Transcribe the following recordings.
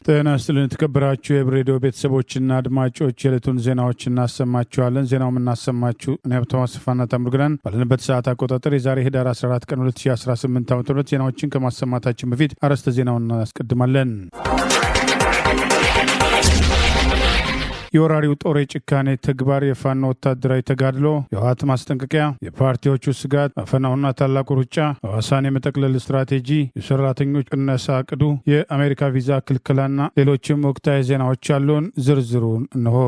ጤና ይስጥልን ተከበራችሁ የብሬዲዮ ቤተሰቦችና አድማጮች የዕለቱን ዜናዎች እናሰማችኋለን። ዜናውን እናሰማችሁ እኔ ሀብታሙ አስፋና ታምሩግናን ባለንበት ሰዓት አቆጣጠር የዛሬ ህዳር 14 ቀን 2018 ዓ.ም ዜናዎችን ከማሰማታችን በፊት አርዕስተ ዜናውን እናስቀድማለን። የወራሪው ጦር የጭካኔ ተግባር፣ የፋኖ ወታደራዊ ተጋድሎ፣ የህወሓት ማስጠንቀቂያ፣ የፓርቲዎቹ ስጋት፣ አፈናውና ታላቁ ሩጫ፣ ሐዋሳን የመጠቅለል ስትራቴጂ፣ የሰራተኞች ቅነሳ ዕቅዱ፣ የአሜሪካ ቪዛ ክልከላና ሌሎችም ወቅታዊ ዜናዎች አሉን። ዝርዝሩን እንሆ።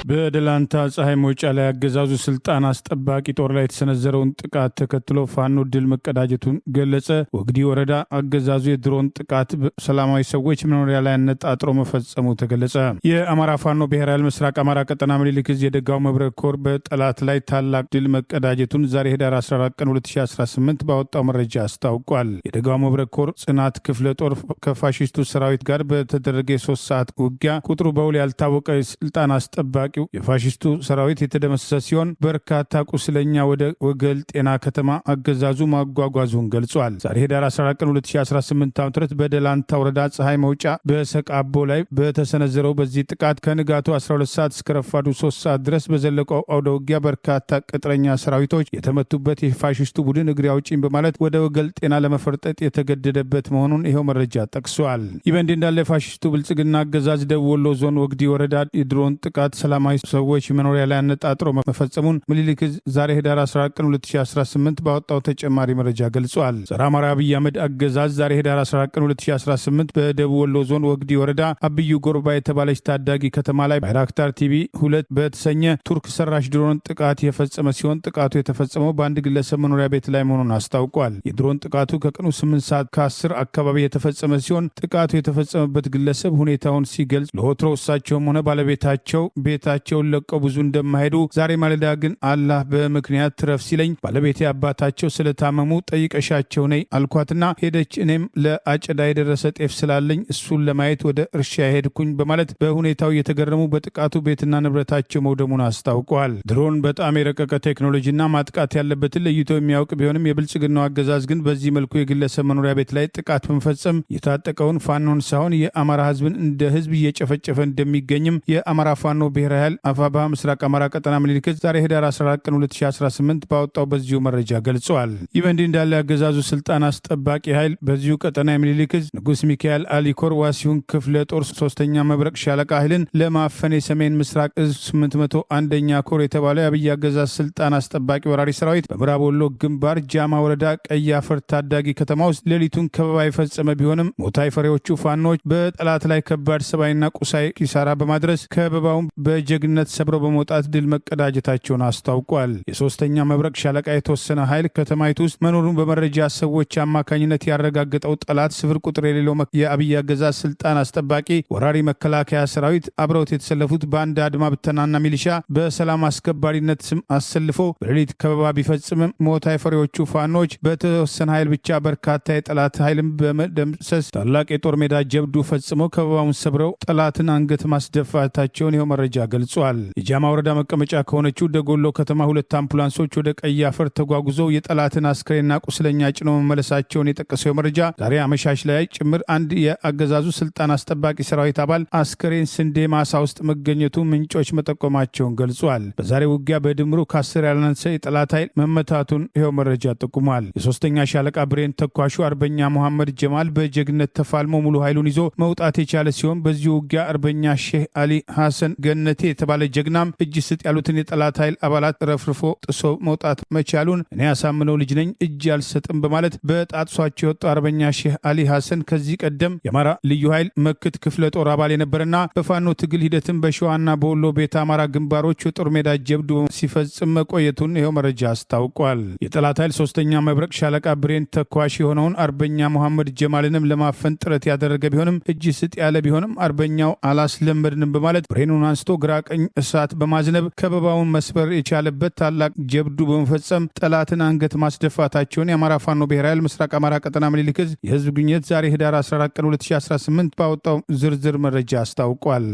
በደላንታ ፀሐይ መውጫ ላይ አገዛዙ ስልጣን አስጠባቂ ጦር ላይ የተሰነዘረውን ጥቃት ተከትሎ ፋኖ ድል መቀዳጀቱን ገለጸ። ወግዲ ወረዳ አገዛዙ የድሮን ጥቃት በሰላማዊ ሰዎች መኖሪያ ላይ አነጣጥሮ መፈጸሙ ተገለጸ። የአማራ ፋኖ ብሔራዊ ኃይል ምስራቅ አማራ ቀጠና ምኒልክ ዕዝ የደጋው መብረቅ ኮር በጠላት ላይ ታላቅ ድል መቀዳጀቱን ዛሬ ህዳር 14 ቀን 2018 ባወጣው መረጃ አስታውቋል። የደጋው መብረቅ ኮር ጽናት ክፍለ ጦር ከፋሽስቱ ሰራዊት ጋር በተደረገ የ3 ሰዓት ውጊያ ቁጥሩ በውል ያልታወቀ የስልጣን አስጠባቂ የፋሽስቱ ሰራዊት የተደመሰሰ ሲሆን በርካታ ቁስለኛ ወደ ወገል ጤና ከተማ አገዛዙ ማጓጓዙን ገልጿል። ዛሬ ህዳር 14 ቀን 2018 ዓ.ም በደላንታ ወረዳ ፀሐይ መውጫ በሰቃቦ ላይ በተሰነዘረው በዚህ ጥቃት ከንጋቱ 12 ሰዓት እስከ ረፋዱ 3 ሰዓት ድረስ በዘለቀው አውደ ውጊያ በርካታ ቅጥረኛ ሰራዊቶች የተመቱበት የፋሽስቱ ቡድን እግሬ አውጪኝ በማለት ወደ ወገል ጤና ለመፈርጠጥ የተገደደበት መሆኑን ይኸው መረጃ ጠቅሷል። ይህ በእንዲህ እንዳለ የፋሽስቱ ብልጽግና አገዛዝ ደቡብ ወሎ ዞን ወግዲ ወረዳ የድሮን ጥቃት ሰላማዊ ሰዎች መኖሪያ ላይ አነጣጥሮ መፈጸሙን ምኒልክ ዕዝ ዛሬ ህዳር 14 ቀን 2018 ባወጣው ተጨማሪ መረጃ ገልጿል። ጸረ አማራ አብይ አህመድ አገዛዝ ዛሬ ህዳር 14 ቀን 2018 በደቡብ ወሎ ዞን ወግዲ ወረዳ አብዩ ጎርባ የተባለች ታዳጊ ከተማ ላይ ባይራክታር ቲቪ 2 በተሰኘ ቱርክ ሰራሽ ድሮን ጥቃት የፈጸመ ሲሆን ጥቃቱ የተፈጸመው በአንድ ግለሰብ መኖሪያ ቤት ላይ መሆኑን አስታውቋል። የድሮን ጥቃቱ ከቀኑ 8 ሰዓት ከ10 አካባቢ የተፈጸመ ሲሆን ጥቃቱ የተፈጸመበት ግለሰብ ሁኔታውን ሲገልጽ ለወትሮ እሳቸውም ሆነ ባለቤታቸው ቤታቸውን ለቀው ብዙ እንደማይሄዱ ዛሬ ማለዳ ግን አላህ በምክንያት ትረፍ ሲለኝ ባለቤቴ አባታቸው ስለታመሙ ጠይቀሻቸው ነይ አልኳትና ሄደች። እኔም ለአጨዳ የደረሰ ጤፍ ስላለኝ እሱን ለማየት ወደ እርሻ ሄድኩኝ በማለት በሁኔታው የተገረሙ በጥቃቱ ቤትና ንብረታቸው መውደሙን አስታውቀዋል። ድሮን በጣም የረቀቀ ቴክኖሎጂና ማጥቃት ያለበትን ለይቶ የሚያውቅ ቢሆንም የብልጽግናው አገዛዝ ግን በዚህ መልኩ የግለሰብ መኖሪያ ቤት ላይ ጥቃት በመፈጸም የታጠቀውን ፋኖን ሳይሆን የአማራ ህዝብን እንደ ህዝብ እየጨፈጨፈ እንደሚገኝም የአማራ ፋኖ ብሔራዊ ኃይል አፋባ ምስራቅ አማራ ቀጠና ምኒልክ ዕዝ ዛሬ ህዳር 14 ቀን 2018 ባወጣው በዚሁ መረጃ ገልጿል። ይህ በእንዲህ እንዳለ ያገዛዙ ስልጣን አስጠባቂ ኃይል በዚሁ ቀጠና የምኒልክ ዕዝ ንጉስ ሚካኤል አሊኮር ዋሲሁን ክፍለ ጦር 3ኛ መብረቅ ሻለቃ ኃይልን ለማፈን የሰሜን ምስራቅ ዕዝ 801ኛ ኮር የተባለው የአብይ አገዛዝ ስልጣን አስጠባቂ ወራሪ ሰራዊት በምዕራብ ወሎ ግንባር ጃማ ወረዳ ቀይ አፈር ታዳጊ ከተማ ውስጥ ሌሊቱን ከበባ የፈጸመ ቢሆንም ሞታይ ፈሬዎቹ ፋኖች በጠላት ላይ ከባድ ሰብአዊና ቁሳዊ ኪሳራ በማድረስ ከበባውን በጀግነት ሰብረው በመውጣት ድል መቀዳጀታቸውን አስታውቋል። የ3ኛ መብረቅ ሻለቃ የተወሰነ ኃይል ከተማይቱ ውስጥ መኖሩን በመረጃ ሰዎች አማካኝነት ያረጋገጠው ጠላት ስፍር ቁጥር የሌለው የአብይ አገዛዝ ስልጣን አስጠባቂ ወራሪ መከላከያ ሰራዊት አብረውት የተሰለፉት በአንድ አድማ ብተናና ሚሊሻ በሰላም አስከባሪነት ስም አሰልፎ በሌሊት ከበባ ቢፈጽምም ሞታይ ፈሪዎቹ ፋኖች በተወሰነ ኃይል ብቻ በርካታ የጠላት ኃይልም በመደምሰስ ታላቅ የጦር ሜዳ ጀብዱ ፈጽመው ከበባውን ሰብረው ጠላትን አንገት ማስደፋታቸውን ይኸው መረጃ ገልጿል። የጃማ ወረዳ መቀመጫ ከሆነችው ደጎሎ ከተማ 2 አምቡላንሶች ወደ ቀይ አፈር ተጓጉዘው የጠላትን አስክሬንና ቁስለኛ ጭነው መመለሳቸውን የጠቀሰው መረጃ ዛሬ አመሻሽ ላይ ጭምር አንድ የአገዛዙ ስልጣን አስጠባቂ ሰራዊት አባል አስክሬን ስንዴ ማሳ ውስጥ መገኘቱ ምንጮች መጠቆማቸውን ገልጿል። በዛሬ ውጊያ በድምሩ ከ10 ያላነሰ የጠላት ኃይል መመታቱን ይኸው መረጃ ጠቁሟል። የ3ኛ ሻለቃ ብሬን ተኳሹ አርበኛ መሐመድ ጀማል በጀግነት ተፋልሞ ሙሉ ኃይሉን ይዞ መውጣት የቻለ ሲሆን በዚሁ ውጊያ አርበኛ ሼህ አሊ ሐሰን ገነቴ የተባለ ጀግናም እጅ ስጥ ያሉትን የጠላት ኃይል አባላት ረፍርፎ ጥሶ መውጣት መቻሉን እኔ ያሳምነው ልጅ ነኝ እጅ አልሰጥም በማለት በጣጥሷቸው የወጡ አርበኛ ሼህ አሊ ሐሰን ከዚህ ቀደም የአማራ ልዩ ኃይል መክት ክፍለ ጦር አባል የነበረና በፋኖ ትግል ሂደትም በሸዋና በወሎ ቤተ አማራ ግንባሮች የጦር ሜዳ ጀብዱ ሲፈጽም መቆየቱን ይኸው መረጃ አስታውቋል። የጠላት ኃይል 3ኛ መብረቅ ሻለቃ ብሬን ተኳሽ የሆነውን አርበኛ መሐመድ ጀማልንም ለማፈን ጥረት ያደረገ ቢሆንም እጅ ስጥ ያለ ቢሆንም አርበኛው አላስለመድንም በማለት ብሬኑን አንስቶ ግራ ቀኝ እሳት በማዝነብ ከበባውን መስበር የቻለበት ታላቅ ጀብዱ በመፈጸም ጠላትን አንገት ማስደፋታቸውን የአማራ ፋኖ ብሔራዊ ኃይል ምስራቅ አማራ ቀጠና ምኒልክ ዕዝ የህዝብ ግንኙነት ዛሬ ህዳር 14 ቀን 2018 ባወጣው ዝርዝር መረጃ አስታውቋል።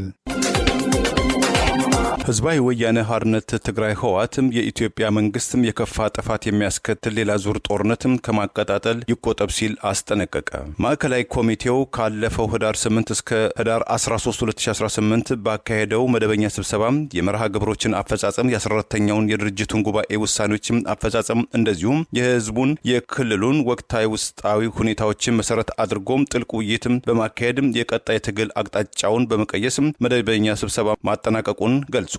ህዝባዊ ወያነ ሓርነት ትግራይ ህወሓትም የኢትዮጵያ መንግስትም የከፋ ጥፋት የሚያስከትል ሌላ ዙር ጦርነትም ከማቀጣጠል ይቆጠብ ሲል አስጠነቀቀ። ማዕከላዊ ኮሚቴው ካለፈው ህዳር 8 እስከ ህዳር 13 2018 ባካሄደው መደበኛ ስብሰባ የመርሃ ግብሮችን አፈጻጸም የ14ኛውን የድርጅቱን ጉባኤ ውሳኔዎችን አፈጻጸም እንደዚሁም የህዝቡን የክልሉን ወቅታዊ ውስጣዊ ሁኔታዎችን መሰረት አድርጎም ጥልቅ ውይይትም በማካሄድ የቀጣይ ትግል አቅጣጫውን በመቀየስም መደበኛ ስብሰባ ማጠናቀቁን ገልጿል።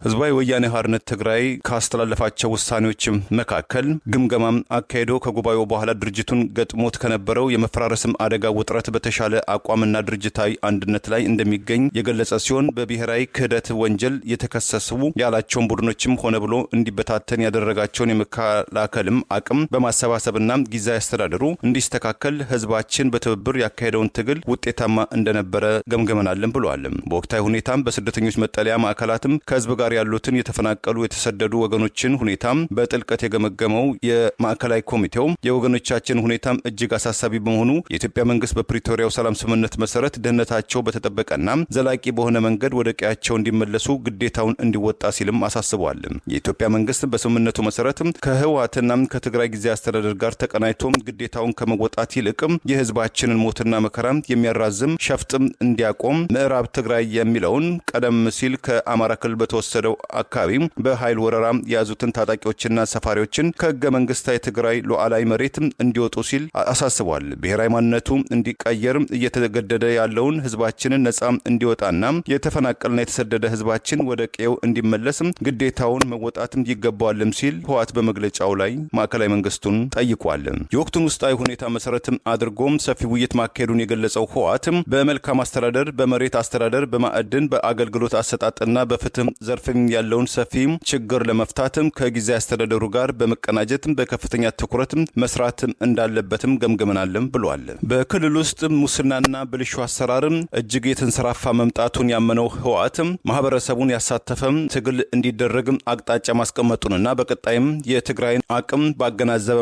ህዝባዊ ወያነ ሓርነት ትግራይ ካስተላለፋቸው ውሳኔዎች መካከል ግምገማም አካሄዶ ከጉባኤው በኋላ ድርጅቱን ገጥሞት ከነበረው የመፈራረስም አደጋ ውጥረት በተሻለ አቋምና ድርጅታዊ አንድነት ላይ እንደሚገኝ የገለጸ ሲሆን በብሔራዊ ክህደት ወንጀል የተከሰሱ ያላቸውን ቡድኖችም ሆነ ብሎ እንዲበታተን ያደረጋቸውን የመከላከልም አቅም በማሰባሰብና ጊዜያዊ አስተዳደሩ እንዲስተካከል ህዝባችን በትብብር ያካሄደውን ትግል ውጤታማ እንደነበረ ገምገመናልን ብሏል። በወቅታዊ ሁኔታም በስደተኞች መጠለያ ማዕከላትም ከህዝብ ጋር ያሉትን የተፈናቀሉ የተሰደዱ ወገኖችን ሁኔታም በጥልቀት የገመገመው የማዕከላዊ ኮሚቴው የወገኖቻችን ሁኔታም እጅግ አሳሳቢ በመሆኑ የኢትዮጵያ መንግስት በፕሪቶሪያው ሰላም ስምምነት መሰረት ደህንነታቸው በተጠበቀና ዘላቂ በሆነ መንገድ ወደ ቀያቸው እንዲመለሱ ግዴታውን እንዲወጣ ሲልም አሳስቧል። የኢትዮጵያ መንግስት በስምምነቱ መሰረት ከህወሓትና ከትግራይ ጊዜያዊ አስተዳደር ጋር ተቀናጅቶ ግዴታውን ከመወጣት ይልቅም የህዝባችንን ሞትና መከራ የሚያራዝም ሸፍጥም እንዲያቆም ምዕራብ ትግራይ የሚለውን ቀደም ሲል ከአማራ ክልል በተወሰደው አካባቢ በኃይል ወረራ የያዙትን ታጣቂዎችና ሰፋሪዎችን ከህገ መንግስታዊ ትግራይ ሉዓላዊ መሬት እንዲወጡ ሲል አሳስቧል። ብሔራዊ ማንነቱ እንዲቀየር እየተገደደ ያለውን ህዝባችንን ነጻ እንዲወጣና የተፈናቀለና የተሰደደ ህዝባችን ወደ ቀዬው እንዲመለስ ግዴታውን መወጣትም ይገባዋልም ሲል ህወሓት በመግለጫው ላይ ማዕከላዊ መንግስቱን ጠይቋል። የወቅቱን ውስጣዊ ሁኔታ መሰረትም አድርጎም ሰፊ ውይይት ማካሄዱን የገለጸው ህወሓት በመልካም አስተዳደር፣ በመሬት አስተዳደር፣ በማዕድን፣ በአገልግሎት አሰጣጥና በፍትህ ዘርፍም ያለውን ሰፊ ችግር ለመፍታትም ከጊዜያዊ አስተዳደሩ ጋር በመቀናጀትም በከፍተኛ ትኩረትም መስራት እንዳለበትም ገምገመናልም ብሏል። በክልል ውስጥ ሙስናና ብልሹ አሰራርም እጅግ የተንሰራፋ መምጣቱን ያመነው ህወሓትም ማህበረሰቡን ያሳተፈም ትግል እንዲደረግም አቅጣጫ ማስቀመጡንና በቀጣይም የትግራይን አቅም ባገናዘበ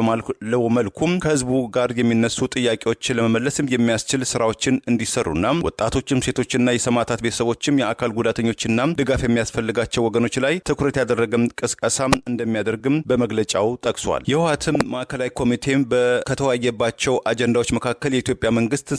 መልኩም ከህዝቡ ጋር የሚነሱ ጥያቄዎችን ለመመለስም የሚያስችል ስራዎችን እንዲሰሩና ወጣቶችም ሴቶችና የሰማዕታት ቤተሰቦችም የአካል ጉዳተኞችና ድጋፍ የሚያስፈልጋቸው ወገኖች ላይ ትኩረት ያደረገም ቅስቀሳ እንደሚያደርግም በመግለጫው ጠቅሷል። የህወሓትም ማዕከላዊ ኮሚቴም ከተወያየባቸው አጀንዳዎች መካከል የኢትዮጵያ መንግስት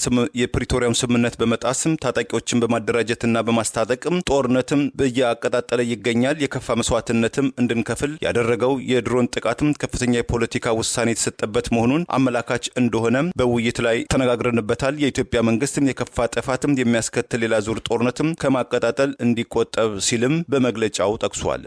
የፕሪቶሪያውን ስምምነት በመጣስም ታጣቂዎችን በማደራጀትና በማስታጠቅም ጦርነትም በየአቀጣጠለ ይገኛል። የከፋ መስዋዕትነትም እንድንከፍል ያደረገው የድሮን ጥቃትም ከፍተኛ የፖለቲካ ውሳኔ የተሰጠበት መሆኑን አመላካች እንደሆነ በውይይት ላይ ተነጋግረንበታል። የኢትዮጵያ መንግስትም የከፋ ጥፋትም የሚያስከትል ሌላ ዙር ጦርነትም ከማቀጣጠል እንዲቆጠብ ሲልም በመግለጫው ጠቅሷል።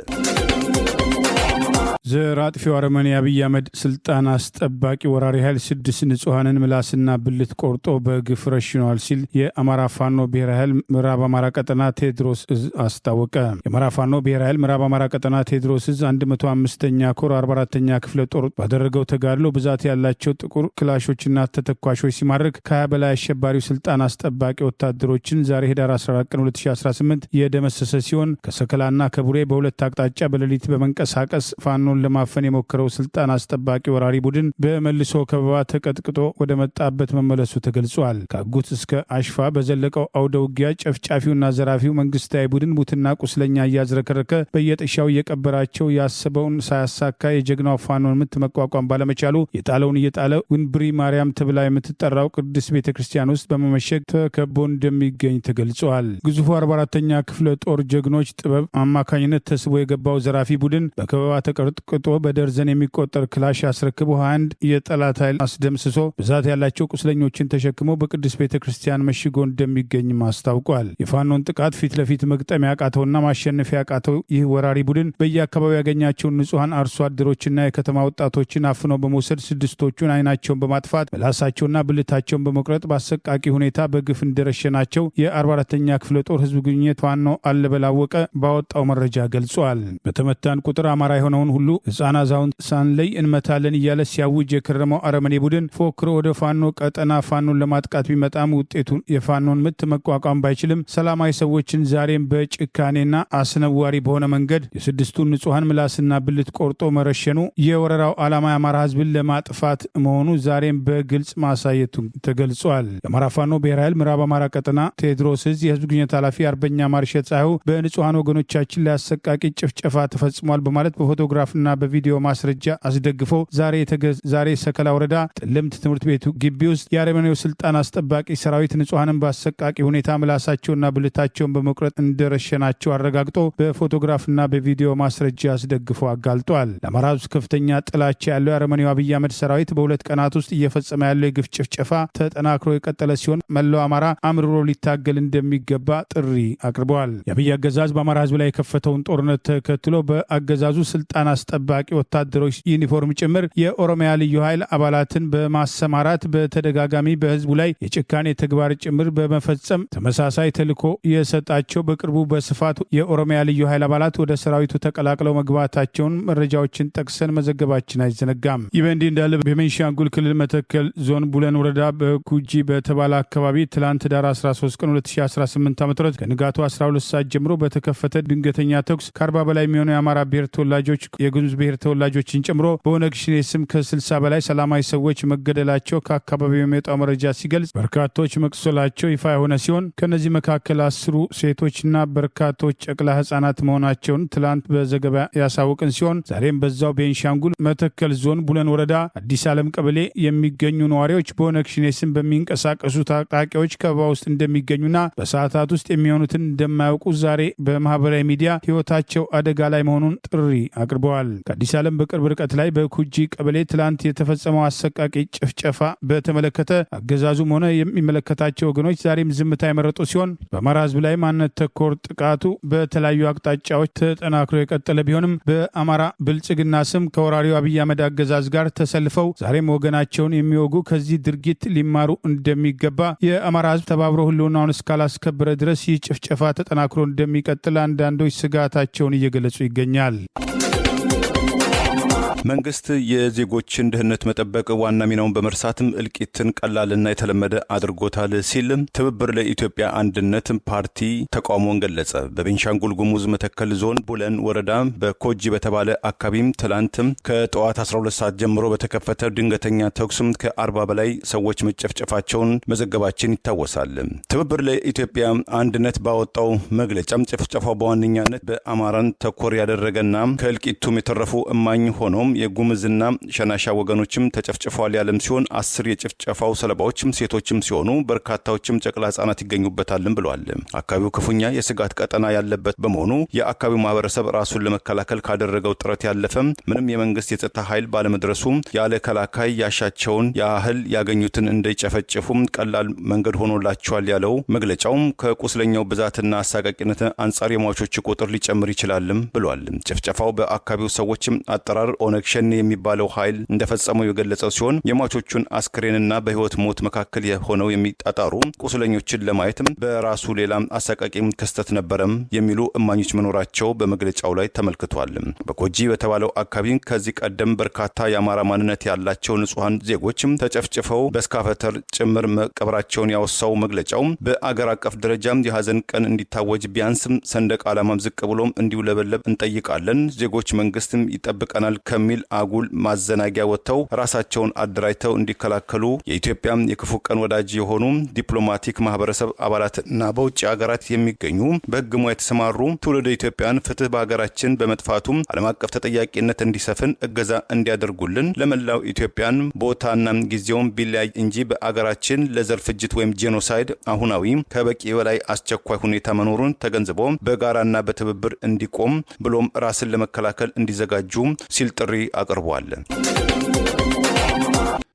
ዘር አጥፊው አረመኔ አብይ አህመድ ስልጣን አስጠባቂ ወራሪ ኃይል 6 ንጹሐንን ምላስና ብልት ቆርጦ በግፍ ረሽነዋል ሲል የአማራ ፋኖ ብሔራዊ ኃይል ምዕራብ አማራ ቀጠና ቴዎድሮስ እዝ አስታወቀ። የአማራ ፋኖ ብሔራዊ ኃይል ምዕራብ አማራ ቀጠና ቴዎድሮስ እዝ 105ኛ ኮር 44ኛ ክፍለ ጦር ባደረገው ተጋድሎ ብዛት ያላቸው ጥቁር ክላሾችና ተተኳሾች ሲማርክ ከ20 በላይ አሸባሪው ስልጣን አስጠባቂ ወታደሮችን ዛሬ ህዳር 14 ቀን 2018 የደመሰሰ ሲሆን ከሰከላና ከቡሬ በሁለት አቅጣጫ በሌሊት በመንቀሳቀስ ፋኖ ለማፈን የሞከረው ስልጣን አስጠባቂ ወራሪ ቡድን በመልሶ ከበባ ተቀጥቅጦ ወደ መጣበት መመለሱ ተገልጿል። ከአጉት እስከ አሽፋ በዘለቀው አውደ ውጊያ ጨፍጫፊውና ዘራፊው መንግስታዊ ቡድን ሙትና ቁስለኛ እያዝረከረከ በየጥሻው እየቀበራቸው ያሰበውን ሳያሳካ የጀግናው ፋኖን ምት መቋቋም ባለመቻሉ የጣለውን እየጣለ ውንብሪ ማርያም ተብላ የምትጠራው ቅድስት ቤተክርስቲያን ውስጥ በመመሸግ ተከቦ እንደሚገኝ ተገልጿል። ግዙፉ 44ኛ ክፍለ ጦር ጀግኖች ጥበብ አማካኝነት ተስቦ የገባው ዘራፊ ቡድን በከበባ ተቀርጦ በደርዘን የሚቆጠር ክላሽ አስረክቦ 21 የጠላት ኃይል አስደምስሶ ብዛት ያላቸው ቁስለኞችን ተሸክሞ በቅዱስ ቤተክርስቲያን መሽጎ እንደሚገኝ አስታውቋል። የፋኖን ጥቃት ፊት ለፊት መግጠም ያቃተውና ማሸነፍ ያቃተው ይህ ወራሪ ቡድን በየአካባቢው ያገኛቸውን ንጹሐን አርሶ አደሮችና የከተማ ወጣቶችን አፍነው በመውሰድ 6ቶቹን አይናቸውን በማጥፋት ምላሳቸውና ብልታቸውን በመቁረጥ በአሰቃቂ ሁኔታ በግፍ እንደረሸናቸው የ44ኛ ክፍለ ጦር ህዝብ ግንኙነት ፋኖ አለበላወቀ ባወጣው መረጃ ገልጿል። በተመታን ቁጥር አማራ የሆነውን ሁሉ ሕፃን አዛውንት ሳንለይ እንመታለን እያለ ሲያውጅ የከረመው አረመኔ ቡድን ፎክሮ ወደ ፋኖ ቀጠና ፋኖን ለማጥቃት ቢመጣም ውጤቱን የፋኖን ምት መቋቋም ባይችልም ሰላማዊ ሰዎችን ዛሬም በጭካኔና አስነዋሪ በሆነ መንገድ የስድስቱን ንጹሐን ምላስና ብልት ቆርጦ መረሸኑ የወረራው ዓላማ የአማራ ህዝብን ለማጥፋት መሆኑ ዛሬም በግልጽ ማሳየቱ ተገልጿል። የአማራ ፋኖ ብሔራዊ ኃይል ምዕራብ አማራ ቀጠና ቴዎድሮስ ዕዝ የህዝብ ግንኙነት ኃላፊ አርበኛ ማርሸት ፀሐዩ በንጹሐን ወገኖቻችን ላይ አሰቃቂ ጭፍጨፋ ተፈጽሟል በማለት በፎቶግራፍና በቪዲዮ ማስረጃ አስደግፎ ዛሬ ሰከላ ወረዳ ጥልምት ትምህርት ቤቱ ግቢ ውስጥ የአረመኔው ስልጣን አስጠባቂ ሰራዊት ንጹሐንን በአሰቃቂ ሁኔታ ምላሳቸውና ብልታቸውን በመቁረጥ እንደረሸናቸው አረጋግጦ በፎቶግራፍና በቪዲዮ ማስረጃ አስደግፎ አጋልጧል። ለአማራ ህዝብ ከፍተኛ ጥላቻ ያለው የአረመኔው አብይ አህመድ ሰራዊት በሁለት ቀናት ውስጥ እየፈጸመ ያለው የግፍ ጭፍጨፋ ተጠናክሮ የቀጠለ ሲሆን መላው አማራ አምርሮ ሊታገል እንደሚገባ ጥሪ አቅርበዋል። የአብይ አገዛዝ በአማራ ህዝብ ላይ የከፈተውን ጦርነት ተከትሎ በአገዛዙ ስልጣን አስጠባቂ ወታደሮች ዩኒፎርም ጭምር የኦሮሚያ ልዩ ኃይል አባላትን በማሰማራት በተደጋጋሚ በህዝቡ ላይ የጭካኔ ተግባር ጭምር በመፈጸም ተመሳሳይ ተልዕኮ የሰጣቸው በቅርቡ በስፋት የኦሮሚያ ልዩ ኃይል አባላት ወደ ሰራዊቱ ተቀላቅለው መግባታቸውን መረጃዎችን ጠቅሰን መዘገባችን አይዘነጋም። ይህ በእንዲህ እንዳለ በቤኒሻንጉል ክልል መተከል ዞን ቡለን ወረዳ በኩጂ በተባለ አካባቢ ትላንት ዳር 13 ቀን 2018 ዓ.ም ከንጋቱ 12 ሰዓት ጀምሮ በተከፈተ ድንገተኛ ተኩስ ከ40 በላይ የሚሆኑ የአማራ ብሔር ተወላጆች የጉሙዝ ብሔር ተወላጆችን ጨምሮ በኦነግ ሸኔ ስም ከ60 በላይ ሰላማዊ ሰዎች መገደላቸው ከአካባቢው የሚወጣው መረጃ ሲገልጽ በርካቶች መቁሰላቸው ይፋ የሆነ ሲሆን ከነዚህ መካከል 10 ሴቶችና በርካቶች ጨቅላ ህጻናት መሆናቸውን ትላንት በዘገባ ያሳወቅን ሲሆን ዛሬም በዛው ቤኒሻንጉል መተከል ዞን ቡለን ወረዳ አዲስ ዓለም ቀበሌ የሚገኙ ነዋሪዎች በኦነግ ሸኔ ስም በሚንቀሳቀሱ ታጣቂዎች ከበባ ውስጥ እንደሚገኙና በሰዓታት ውስጥ የሚሆኑትን እንደማያውቁ ዛሬ በማህበራዊ ሚዲያ ህይወታቸው አደጋ ላይ መሆኑን ጥሪ አቅርበዋል። ከአዲስ ዓለም በቅርብ ርቀት ላይ በኩጂ ቀበሌ ትላንት የተፈጸመው አሰቃቂ ጭፍጨፋ በተመለከተ አገዛዙም ሆነ የሚመለከታቸው ወገኖች ዛሬም ዝምታ የመረጡ ሲሆን በአማራ ህዝብ ላይ ማንነት ተኮር ጥቃቱ በተለያዩ አቅጣጫዎች ተጠናክሮ የቀጠለ ቢሆንም በአማራ ብልጽግና ስም ከወራሪው አብይ አህመድ አገዛዝ ጋር ተሰልፈው ዛሬም ወገናቸውን የሚወጉ ከዚህ ድርጊት ሊማሩ እንደሚገባ የአማራ ህዝብ ተባብሮ ህልውናውን እስካላስከበረ ድረስ ይህ ጭፍጨፋ ተጠናክሮ እንደሚቀጥል አንዳንዶች ስጋታቸውን እየገለጹ ይገኛል። መንግስት የዜጎችን ደህንነት መጠበቅ ዋና ሚናውን በመርሳትም እልቂትን ቀላልና የተለመደ አድርጎታል ሲል ትብብር ለኢትዮጵያ አንድነት ፓርቲ ተቃውሞውን ገለጸ። በቤንሻንጉል ጉሙዝ መተከል ዞን ቡለን ወረዳ በኮጂ በተባለ አካባቢም ትላንት ከጠዋት 12 ሰዓት ጀምሮ በተከፈተ ድንገተኛ ተኩስም ከ40 በላይ ሰዎች መጨፍጨፋቸውን መዘገባችን ይታወሳል። ትብብር ለኢትዮጵያ አንድነት ባወጣው መግለጫም ጭፍጨፋው በዋነኛነት በአማራን ተኮር ያደረገና ከእልቂቱም የተረፉ እማኝ ሆኖም የጉምዝና ሸናሻ ወገኖችም ተጨፍጭፈዋል ያለም ሲሆን 10 የጭፍጨፋው ሰለባዎችም ሴቶችም ሲሆኑ በርካታዎችም ጨቅላ ህጻናት ይገኙበታልም ብለዋል። አካባቢው ክፉኛ የስጋት ቀጠና ያለበት በመሆኑ የአካባቢው ማህበረሰብ ራሱን ለመከላከል ካደረገው ጥረት ያለፈ ምንም የመንግስት የጸጥታ ኃይል ባለመድረሱ ያለ ከላካይ ያሻቸውን ያህል ያገኙትን እንደጨፈጨፉም ቀላል መንገድ ሆኖላቸዋል ያለው መግለጫውም ከቁስለኛው ብዛትና አሳቃቂነት አንጻር የሟቾች ቁጥር ሊጨምር ይችላልም ብለዋል። ጭፍጨፋው በአካባቢው ሰዎችም አጠራር ኦነግ ሸኔ የሚባለው ኃይል እንደፈጸመው የገለጸው ሲሆን የሟቾቹን አስክሬንና በህይወት ሞት መካከል የሆነው የሚጣጣሩ ቁስለኞችን ለማየትም በራሱ ሌላ አሰቃቂ ክስተት ነበረም የሚሉ እማኞች መኖራቸው በመግለጫው ላይ ተመልክቷል። በኮጂ በተባለው አካባቢ ከዚህ ቀደም በርካታ የአማራ ማንነት ያላቸው ንጹሃን ዜጎችም ተጨፍጭፈው በስካፈተር ጭምር መቀበራቸውን ያወሳው መግለጫው በአገር አቀፍ ደረጃም የሀዘን ቀን እንዲታወጅ ቢያንስም ሰንደቅ ዓላማም ዝቅ ብሎም እንዲውለበለብ እንጠይቃለን። ዜጎች መንግስትም ይጠብቀናል ከሚል አጉል ማዘናጊያ ወጥተው ራሳቸውን አደራጅተው እንዲከላከሉ የኢትዮጵያ የክፉ ቀን ወዳጅ የሆኑ ዲፕሎማቲክ ማህበረሰብ አባላትና በውጭ ሀገራት የሚገኙ በህግ ሙያ የተሰማሩ ትውልደ ኢትዮጵያን ፍትህ በሀገራችን በመጥፋቱ ዓለም አቀፍ ተጠያቂነት እንዲሰፍን እገዛ እንዲያደርጉልን ለመላው ኢትዮጵያን ቦታና ጊዜውን ቢለያይ እንጂ በአገራችን ለዘር ፍጅት ወይም ጄኖሳይድ አሁናዊ ከበቂ በላይ አስቸኳይ ሁኔታ መኖሩን ተገንዝቦ በጋራና በትብብር እንዲቆም ብሎም ራስን ለመከላከል እንዲዘጋጁ ሲል ጥሪ አቅርቧል።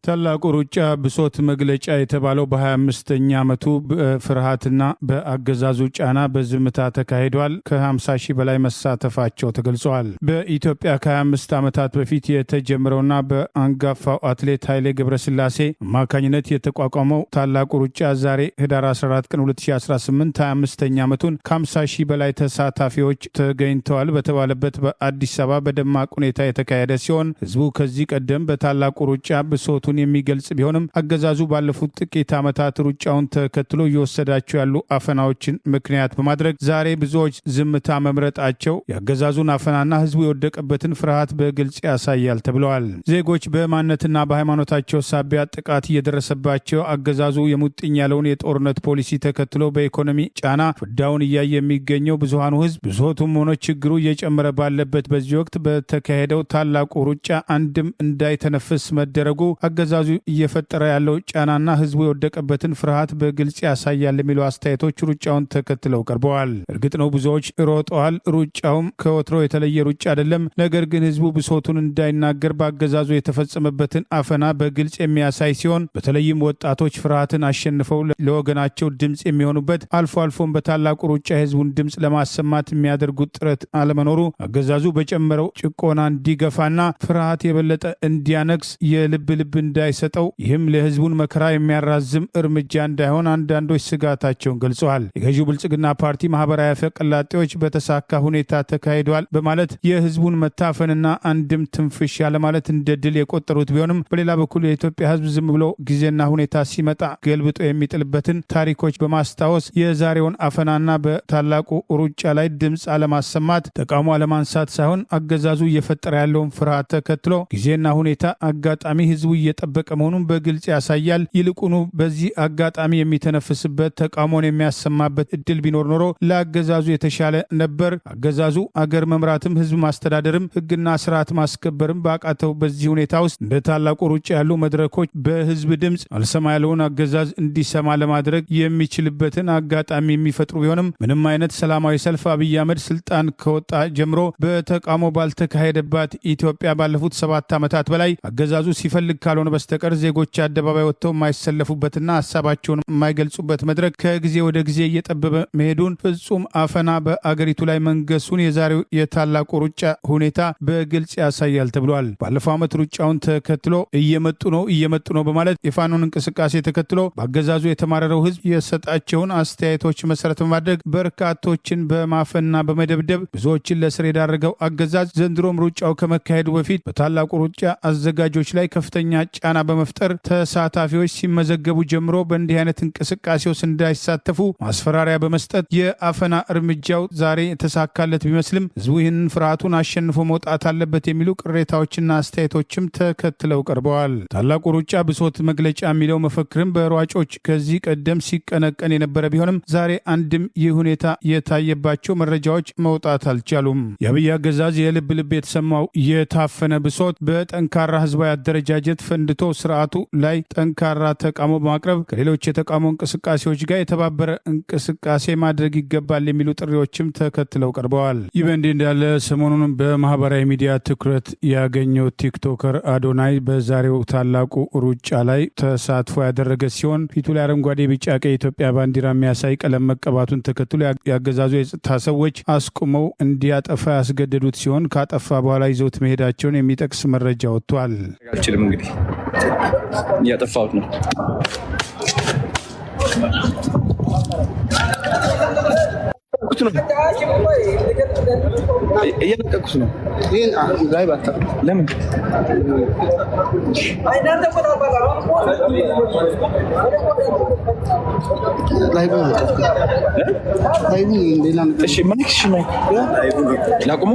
ታላቁ ሩጫ ብሶት መግለጫ የተባለው በ25ኛ ዓመቱ በፍርሃትና በአገዛዙ ጫና በዝምታ ተካሂዷል። ከ50 ሺህ በላይ መሳተፋቸው ተገልጿል። በኢትዮጵያ ከ25 ዓመታት በፊት የተጀመረውና በአንጋፋው አትሌት ኃይሌ ገብረስላሴ አማካኝነት የተቋቋመው ታላቁ ሩጫ ዛሬ ህዳር 14 ቀን 2018 25ኛ ዓመቱን ከ50 ሺህ በላይ ተሳታፊዎች ተገኝተዋል በተባለበት በአዲስ አበባ በደማቅ ሁኔታ የተካሄደ ሲሆን ህዝቡ ከዚህ ቀደም በታላቁ ሩጫ ብሶቱን የሚገልጽ ቢሆንም አገዛዙ ባለፉት ጥቂት ዓመታት ሩጫውን ተከትሎ እየወሰዳቸው ያሉ አፈናዎችን ምክንያት በማድረግ ዛሬ ብዙዎች ዝምታ መምረጣቸው የአገዛዙን አፈናና ህዝቡ የወደቀበትን ፍርሃት በግልጽ ያሳያል ተብለዋል። ዜጎች በማንነትና በሃይማኖታቸው ሳቢያ ጥቃት እየደረሰባቸው አገዛዙ የሙጥኝ ያለውን የጦርነት ፖሊሲ ተከትሎ በኢኮኖሚ ጫና ፍዳውን እያየ የሚገኘው ብዙሃኑ ህዝብ ብሶቱም ሆነ ችግሩ እየጨመረ ባለበት በዚህ ወቅት በተካሄደው ታላቁ ሩጫ አንድም እንዳይተነፍስ መደረጉ አገዛዙ እየፈጠረ ያለው ጫናና ህዝቡ የወደቀበትን ፍርሃት በግልጽ ያሳያል የሚሉ አስተያየቶች ሩጫውን ተከትለው ቀርበዋል። እርግጥ ነው ብዙዎች ሮጠዋል። ሩጫውም ከወትሮ የተለየ ሩጫ አይደለም። ነገር ግን ህዝቡ ብሶቱን እንዳይናገር በአገዛዙ የተፈጸመበትን አፈና በግልጽ የሚያሳይ ሲሆን በተለይም ወጣቶች ፍርሃትን አሸንፈው ለወገናቸው ድምፅ የሚሆኑበት አልፎ አልፎም በታላቁ ሩጫ የህዝቡን ድምፅ ለማሰማት የሚያደርጉት ጥረት አለመኖሩ አገዛዙ በጨመረው ጭቆና እንዲገፋና ፍርሃት የበለጠ እንዲያነግስ የልብ እንዳይሰጠው ይህም ለህዝቡን መከራ የሚያራዝም እርምጃ እንዳይሆን አንዳንዶች ስጋታቸውን ገልጸዋል። የገዢው ብልጽግና ፓርቲ ማህበራዊ አፈቀላጤዎች በተሳካ ሁኔታ ተካሂዷል በማለት የህዝቡን መታፈንና አንድም ትንፍሽ ያለማለት እንደ ድል የቆጠሩት ቢሆንም በሌላ በኩል የኢትዮጵያ ህዝብ ዝም ብሎ ጊዜና ሁኔታ ሲመጣ ገልብጦ የሚጥልበትን ታሪኮች በማስታወስ የዛሬውን አፈናና በታላቁ ሩጫ ላይ ድምፅ አለማሰማት ተቃውሞ አለማንሳት ሳይሆን አገዛዙ እየፈጠረ ያለውን ፍርሃት ተከትሎ ጊዜና ሁኔታ አጋጣሚ ህዝቡ እየጠበቀ መሆኑን በግልጽ ያሳያል። ይልቁኑ በዚህ አጋጣሚ የሚተነፍስበት ተቃውሞን የሚያሰማበት እድል ቢኖር ኖሮ ለአገዛዙ የተሻለ ነበር። አገዛዙ አገር መምራትም ህዝብ ማስተዳደርም ህግና ስርዓት ማስከበርም ባቃተው በዚህ ሁኔታ ውስጥ እንደ ታላቁ ሩጫ ያሉ መድረኮች በህዝብ ድምፅ አልሰማ ያለውን አገዛዝ እንዲሰማ ለማድረግ የሚችልበትን አጋጣሚ የሚፈጥሩ ቢሆንም ምንም አይነት ሰላማዊ ሰልፍ አብይ አህመድ ስልጣን ከወጣ ጀምሮ በተቃውሞ ባልተካሄደባት ኢትዮጵያ ባለፉት 7 ዓመታት በላይ አገዛዙ ሲፈልግ ካልሆነ በስተቀር ዜጎች አደባባይ ወጥተው የማይሰለፉበትና ሀሳባቸውን የማይገልጹበት መድረክ ከጊዜ ወደ ጊዜ እየጠበበ መሄዱን ፍጹም አፈና በአገሪቱ ላይ መንገሱን የዛሬው የታላቁ ሩጫ ሁኔታ በግልጽ ያሳያል ተብሏል። ባለፈው ዓመት ሩጫውን ተከትሎ እየመጡ ነው በማለት የፋኖን እንቅስቃሴ ተከትሎ በአገዛዙ የተማረረው ህዝብ የሰጣቸውን አስተያየቶች መሰረት በማድረግ በርካቶችን በማፈንና በመደብደብ ብዙዎችን ለስር የዳረገው አገዛዝ ዘንድሮም ሩጫው ከመካሄዱ በፊት በታላቁ ሩጫ አዘጋጆች ላይ ከፍተኛ ጫና በመፍጠር ተሳታፊዎች ሲመዘገቡ ጀምሮ በእንዲህ አይነት እንቅስቃሴ ውስጥ እንዳይሳተፉ ማስፈራሪያ በመስጠት የአፈና እርምጃው ዛሬ የተሳካለት ቢመስልም ህዝቡ ይህንን ፍርሃቱን አሸንፎ መውጣት አለበት የሚሉ ቅሬታዎችና አስተያየቶችም ተከትለው ቀርበዋል። ታላቁ ሩጫ ብሶት መግለጫ የሚለው መፈክርም በሯጮች ከዚህ ቀደም ሲቀነቀን የነበረ ቢሆንም ዛሬ አንድም ይህ ሁኔታ የታየባቸው መረጃዎች መውጣት አልቻሉም። የአብይ አገዛዝ የልብ የተሰማው የታፈነ ብሶት በጠንካራ ህዝባዊ አደረጃጀት ፈንድቶ ስርዓቱ ላይ ጠንካራ ተቃውሞ በማቅረብ ከሌሎች የተቃውሞ እንቅስቃሴዎች ጋር የተባበረ እንቅስቃሴ ማድረግ ይገባል የሚሉ ጥሪዎችም ተከትለው ቀርበዋል። ይህ በእንዲህ እንዳለ ሰሞኑን በማህበራዊ ሚዲያ ትኩረት ያገኘው ቲክቶከር አዶናይ በዛሬው ታላቁ ሩጫ ላይ ተሳትፎ ያደረገ ሲሆን ፊቱ ላይ አረንጓዴ፣ ቢጫ፣ ቀይ የኢትዮጵያ ባንዲራ የሚያሳይ ቀለም መቀባቱን ተከትሎ ያገዛዙ የጸጥታ ሰዎች አስቁመው እንዲያጠፋ ያስገደዱት ሲሆን ካጠፋ በኋላ ይዘውት መሄዳቸውን የሚጠቅስ መረጃ ወጥቷል። አልችልም እንግዲህ እያጠፋሁት ነው። እየለቀኩት ነው። ይህን ላይ ባታ ለምን ላቁሙ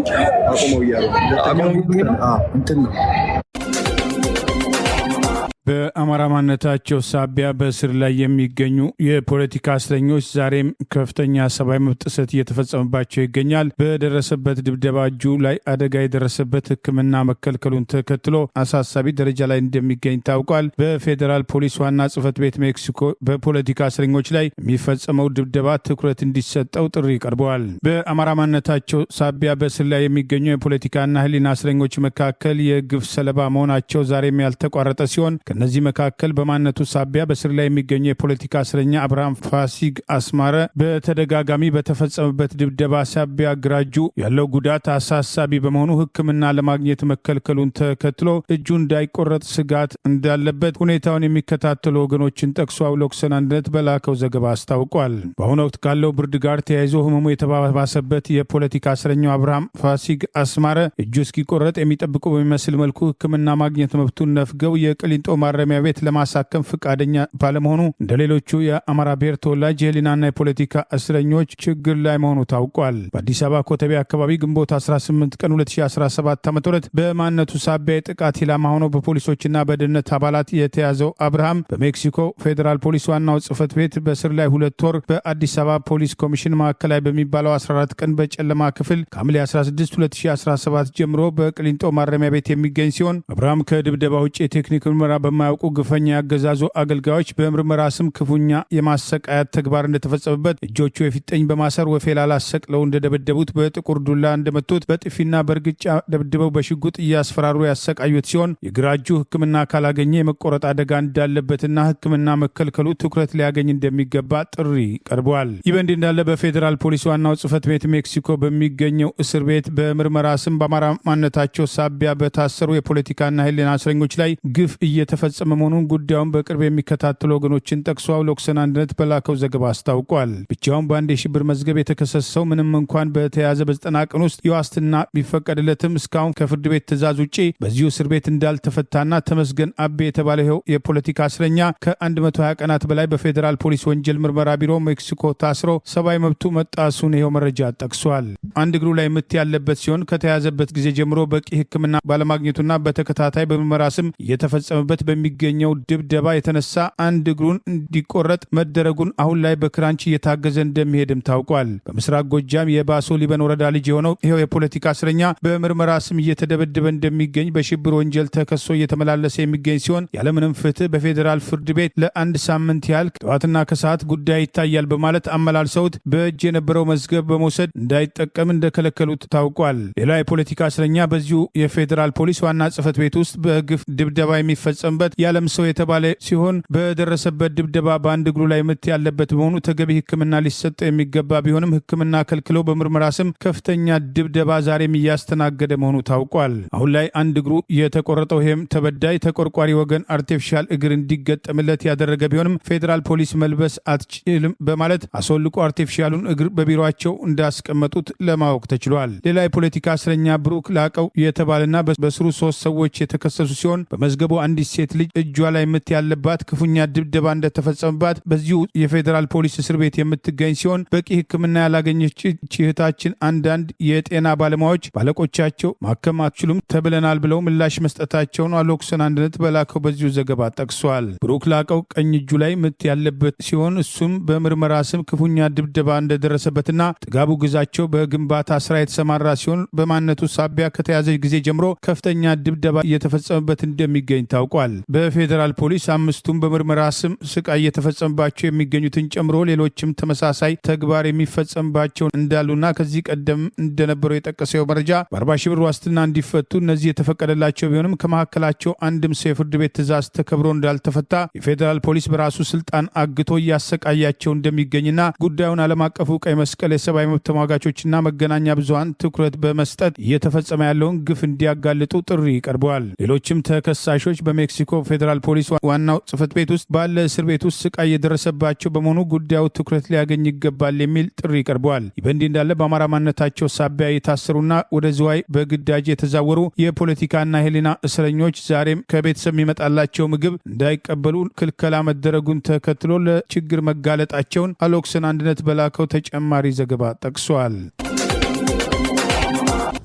በአማራ ማንነታቸው ሳቢያ በእስር ላይ የሚገኙ የፖለቲካ እስረኞች ዛሬም ከፍተኛ ሰብአዊ መብት ጥሰት እየተፈጸመባቸው ይገኛል። በደረሰበት ድብደባ እጁ ላይ አደጋ የደረሰበት ሕክምና መከልከሉን ተከትሎ አሳሳቢ ደረጃ ላይ እንደሚገኝ ታውቋል። በፌዴራል ፖሊስ ዋና ጽሕፈት ቤት ሜክሲኮ በፖለቲካ እስረኞች ላይ የሚፈጸመው ድብደባ ትኩረት እንዲሰጠው ጥሪ ቀርበዋል። በአማራ ማንነታቸው ሳቢያ በእስር ላይ የሚገኙ የፖለቲካና ሕሊና እስረኞች መካከል የግፍ ሰለባ መሆናቸው ዛሬም ያልተቋረጠ ሲሆን ከነዚህ መካከል በማንነቱ ሳቢያ በስር ላይ የሚገኘው የፖለቲካ እስረኛ አብርሃም ፋሲግ አስማረ በተደጋጋሚ በተፈጸመበት ድብደባ ሳቢያ ግራ እጁ ያለው ጉዳት አሳሳቢ በመሆኑ ሕክምና ለማግኘት መከልከሉን ተከትሎ እጁ እንዳይቆረጥ ስጋት እንዳለበት ሁኔታውን የሚከታተሉ ወገኖችን ጠቅሶ አውሎክሰን አንድነት በላከው ዘገባ አስታውቋል። በአሁኑ ወቅት ካለው ብርድ ጋር ተያይዞ ህመሙ የተባባሰበት የፖለቲካ እስረኛው አብርሃም ፋሲግ አስማረ እጁ እስኪቆረጥ የሚጠብቁ በሚመስል መልኩ ሕክምና ማግኘት መብቱን ነፍገው የቅሊንጦ ማረሚያ ቤት ለማሳከም ፈቃደኛ ባለመሆኑ እንደ ሌሎቹ የአማራ ብሔር ተወላጅ የህሊናና የፖለቲካ እስረኞች ችግር ላይ መሆኑ ታውቋል። በአዲስ አበባ ኮተቤ አካባቢ ግንቦት 18 ቀን 2017 ዓ.ም በማንነቱ ሳቢያ የጥቃት ኢላማ ሆኖ በፖሊሶችና በደህንነት አባላት የተያዘው አብርሃም በሜክሲኮ ፌዴራል ፖሊስ ዋናው ጽህፈት ቤት በስር ላይ 2 ወር በአዲስ አበባ ፖሊስ ኮሚሽን ማዕከላዊ በሚባለው 14 ቀን በጨለማ ክፍል ከሐምሌ 16 2017 ጀምሮ በቅሊንጦ ማረሚያ ቤት የሚገኝ ሲሆን አብርሃም ከድብደባ ውጭ የቴክኒክ ምርመራ በማያውቁ ግፈኛ ያገዛዙ አገልጋዮች በምርመራ ስም ክፉኛ የማሰቃያት ተግባር እንደተፈጸመበት፣ እጆቹ የፊጠኝ በማሰር ወፌላላ ሰቅለው እንደደበደቡት፣ በጥቁር ዱላ እንደመቱት፣ በጥፊና በእርግጫ ደብድበው በሽጉጥ እያስፈራሩ ያሰቃዩት ሲሆን የግራ እጁ ሕክምና ካላገኘ የመቆረጥ አደጋ እንዳለበትና ሕክምና መከልከሉ ትኩረት ሊያገኝ እንደሚገባ ጥሪ ቀርቧል። ይህ በእንዲህ እንዳለ በፌዴራል ፖሊስ ዋናው ጽህፈት ቤት ሜክሲኮ በሚገኘው እስር ቤት በምርመራ ስም በአማራ ማንነታቸው ሳቢያ በታሰሩ የፖለቲካና ህሊና እስረኞች ላይ ግፍ እየተፈጸመ መሆኑን ጉዳዩን በቅርብ የሚከታተሉ ወገኖችን ጠቅሶ አውሎክሰን አንድነት በላከው ዘገባ አስታውቋል። ብቻውን በአንድ የሽብር መዝገብ የተከሰሰው ምንም እንኳን በተያዘ በ90 ቀን ውስጥ የዋስትና ቢፈቀድለትም እስካሁን ከፍርድ ቤት ትዕዛዝ ውጪ በዚሁ እስር ቤት እንዳልተፈታና ተመስገን አቤ የተባለ ይኸው የፖለቲካ እስረኛ ከ120 ቀናት በላይ በፌዴራል ፖሊስ ወንጀል ምርመራ ቢሮ ሜክሲኮ ታስሮ ሰብአዊ መብቱ መጣሱን ይኸው መረጃ ጠቅሷል። አንድ እግሩ ላይ ምት ያለበት ሲሆን ከተያዘበት ጊዜ ጀምሮ በቂ ሕክምና ባለማግኘቱና በተከታታይ በምርመራ ስም እየተፈጸመበት በሚገኘው ድብደባ የተነሳ አንድ እግሩን እንዲቆረጥ መደረጉን አሁን ላይ በክራንች እየታገዘ እንደሚሄድም ታውቋል። በምስራቅ ጎጃም የባሶ ሊበን ወረዳ ልጅ የሆነው ይኸው የፖለቲካ እስረኛ በምርመራ ስም እየተደበደበ እንደሚገኝ በሽብር ወንጀል ተከሶ እየተመላለሰ የሚገኝ ሲሆን ያለምንም ፍትህ በፌዴራል ፍርድ ቤት ለአንድ ሳምንት ያህል ጠዋትና ከሰዓት ጉዳይ ይታያል በማለት አመላልሰውት በእጅ የነበረው መዝገብ በመውሰድ እንዳይጠቀም እንደከለከሉት ታውቋል። ሌላ የፖለቲካ እስረኛ በዚሁ የፌዴራል ፖሊስ ዋና ጽህፈት ቤት ውስጥ በግፍ ድብደባ የሚፈጸምበት ያለም ሰው የተባለ ሲሆን በደረሰበት ድብደባ በአንድ እግሩ ላይ ምት ያለበት በመሆኑ ተገቢ ሕክምና ሊሰጠው የሚገባ ቢሆንም ሕክምና ከልክለው በምርመራ ስም ከፍተኛ ድብደባ ዛሬም እያስተናገደ መሆኑ ታውቋል። አሁን ላይ አንድ እግሩ የተቆረጠው ይህም ተበዳይ ተቆርቋሪ ወገን አርቲፊሻል እግር እንዲገጠምለት ያደረገ ቢሆንም ፌዴራል ፖሊስ መልበስ አትችልም በማለት አስወልቆ አርቲፊሻሉን እግር በቢሮቸው እንዳስቀመጡት ለማወቅ ተችሏል። ሌላ የፖለቲካ እስረኛ ብሩክ ላቀው የተባለና በስሩ 3 ሰዎች የተከሰሱ ሲሆን በመዝገቡ አንዲት ሴት ልጅ እጇ ላይ ምት ያለባት ክፉኛ ድብደባ እንደተፈጸመባት በዚሁ የፌዴራል ፖሊስ እስር ቤት የምትገኝ ሲሆን በቂ ሕክምና ያላገኘች እህታችን አንዳንድ የጤና ባለሙያዎች ባለቆቻቸው ማከም አትችሉም ተብለናል ብለው ምላሽ መስጠታቸውን አውሎክሰን አንድነት በላከው በዚሁ ዘገባ ጠቅሷል። ብሩክ ላቀው ቀኝ እጁ ላይ ምት ያለበት ሲሆን እሱም በምርመራ ስም ክፉኛ ድብደባ እንደደረሰበትና ጥጋቡ ግዛቸው በግንባታ ስራ የተሰማራ ሲሆን በማንነቱ ሳቢያ ከተያዘ ጊዜ ጀምሮ ከፍተኛ ድብደባ እየተፈጸመበት እንደሚገኝ ታውቋል። በፌዴራል ፖሊስ 5ቱም በምርመራ ስም ስቃይ እየተፈጸመባቸው የሚገኙትን ጨምሮ ሌሎችም ተመሳሳይ ተግባር የሚፈጸምባቸው እንዳሉና ከዚህ ቀደም እንደነበረው የጠቀሰው መረጃ በ40 ሺህ ብር ዋስትና እንዲፈቱ እነዚህ የተፈቀደላቸው ቢሆንም ከመካከላቸው አንድም ሰው የፍርድ ቤት ትዕዛዝ ተከብሮ እንዳልተፈታ የፌዴራል ፖሊስ በራሱ ስልጣን አግቶ እያሰቃያቸው እንደሚገኝና ጉዳዩን ዓለም አቀፉ ቀይ መስቀል የሰብአዊ መብት ተሟጋቾችና መገናኛ ብዙሃን ትኩረት በመስጠት እየተፈጸመ ያለውን ግፍ እንዲያጋልጡ ጥሪ ቀርበዋል። ሌሎችም ተከሳሾች በሜክሲኮ ፌዴራል ፖሊስ ዋናው ጽህፈት ቤት ውስጥ ባለ እስር ቤት ውስጥ ስቃይ የደረሰባቸው በመሆኑ ጉዳዩ ትኩረት ሊያገኝ ይገባል የሚል ጥሪ ቀርበዋል። ይህ በእንዲህ እንዳለ በአማራ ማንነታቸው ሳቢያ የታሰሩና ወደ ዝዋይ በግዳጅ የተዛወሩ የፖለቲካና የህሊና እስረኞች ዛሬም ከቤተሰብ የሚመጣላቸው ምግብ እንዳይቀበሉ ክልከላ መደረጉን ተከትሎ ለችግር መጋለጣቸውን አውሎክሰን አንድነት በላከው ተጨማሪ ዘገባ ጠቅሷል።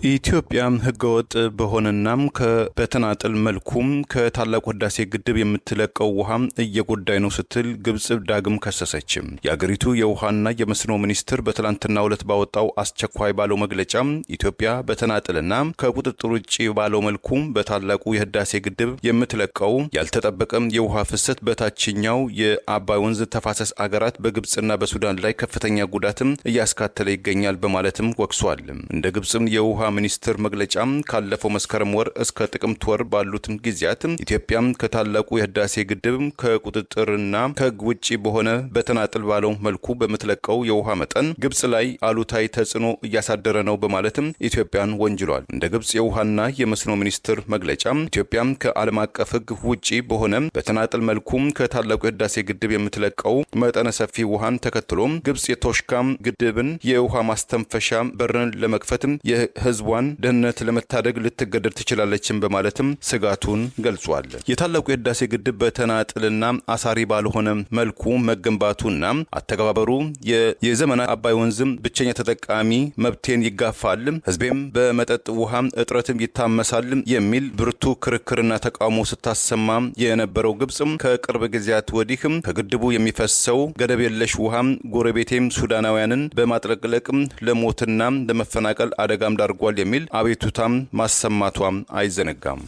ኢትዮጵያ ህገወጥ በሆነናም በተናጠል መልኩም ከታላቁ ህዳሴ ግድብ የምትለቀው ውሃ እየጎዳይ ነው ስትል ግብጽ ዳግም ከሰሰች። የአገሪቱ የውሃና የመስኖ ሚኒስትር በትላንትናው ዕለት ባወጣው አስቸኳይ ባለው መግለጫ ኢትዮጵያ በተናጠልና ከቁጥጥር ውጭ ባለው መልኩም በታላቁ የህዳሴ ግድብ የምትለቀው ያልተጠበቀም የውሃ ፍሰት በታችኛው የአባይ ወንዝ ተፋሰስ አገራት በግብጽና በሱዳን ላይ ከፍተኛ ጉዳትም እያስከተለ ይገኛል በማለትም ወቅሷል። እንደ ግብጽም የውሃ ሚኒስትር መግለጫ ካለፈው መስከረም ወር እስከ ጥቅምት ወር ባሉት ጊዜያት ኢትዮጵያ ከታላቁ የህዳሴ ግድብ ከቁጥጥርና ከህግ ውጪ በሆነ በተናጥል ባለው መልኩ በምትለቀው የውሃ መጠን ግብጽ ላይ አሉታዊ ተጽዕኖ እያሳደረ ነው በማለትም ኢትዮጵያን ወንጅሏል። እንደ ግብጽ የውሃና የመስኖ ሚኒስትር መግለጫ ኢትዮጵያ ከዓለም አቀፍ ህግ ውጪ በሆነ በተናጥል መልኩ ከታላቁ የህዳሴ ግድብ የምትለቀው መጠነ ሰፊ ውሃን ተከትሎ ግብጽ የቶሽካም ግድብን የውሃ ማስተንፈሻ በርን ለመክፈትም የህዝቧን ደህንነት ለመታደግ ልትገደድ ትችላለችም በማለትም ስጋቱን ገልጿል። የታላቁ የህዳሴ ግድብ በተናጥልና አሳሪ ባልሆነ መልኩ መገንባቱና አተገባበሩ የዘመናት አባይ ወንዝም ብቸኛ ተጠቃሚ መብቴን ይጋፋል፣ ህዝቤም በመጠጥ ውሃ እጥረትም ይታመሳል የሚል ብርቱ ክርክርና ተቃውሞ ስታሰማ የነበረው ግብጽም ከቅርብ ጊዜያት ወዲህም ከግድቡ የሚፈሰው ገደብ የለሽ ውሃ ጎረቤቴም ሱዳናውያንን በማጥለቅለቅም ለሞትና ለመፈናቀል አደጋም ዳርጓል የሚል አቤቱታም ማሰማቷም አይዘነጋም።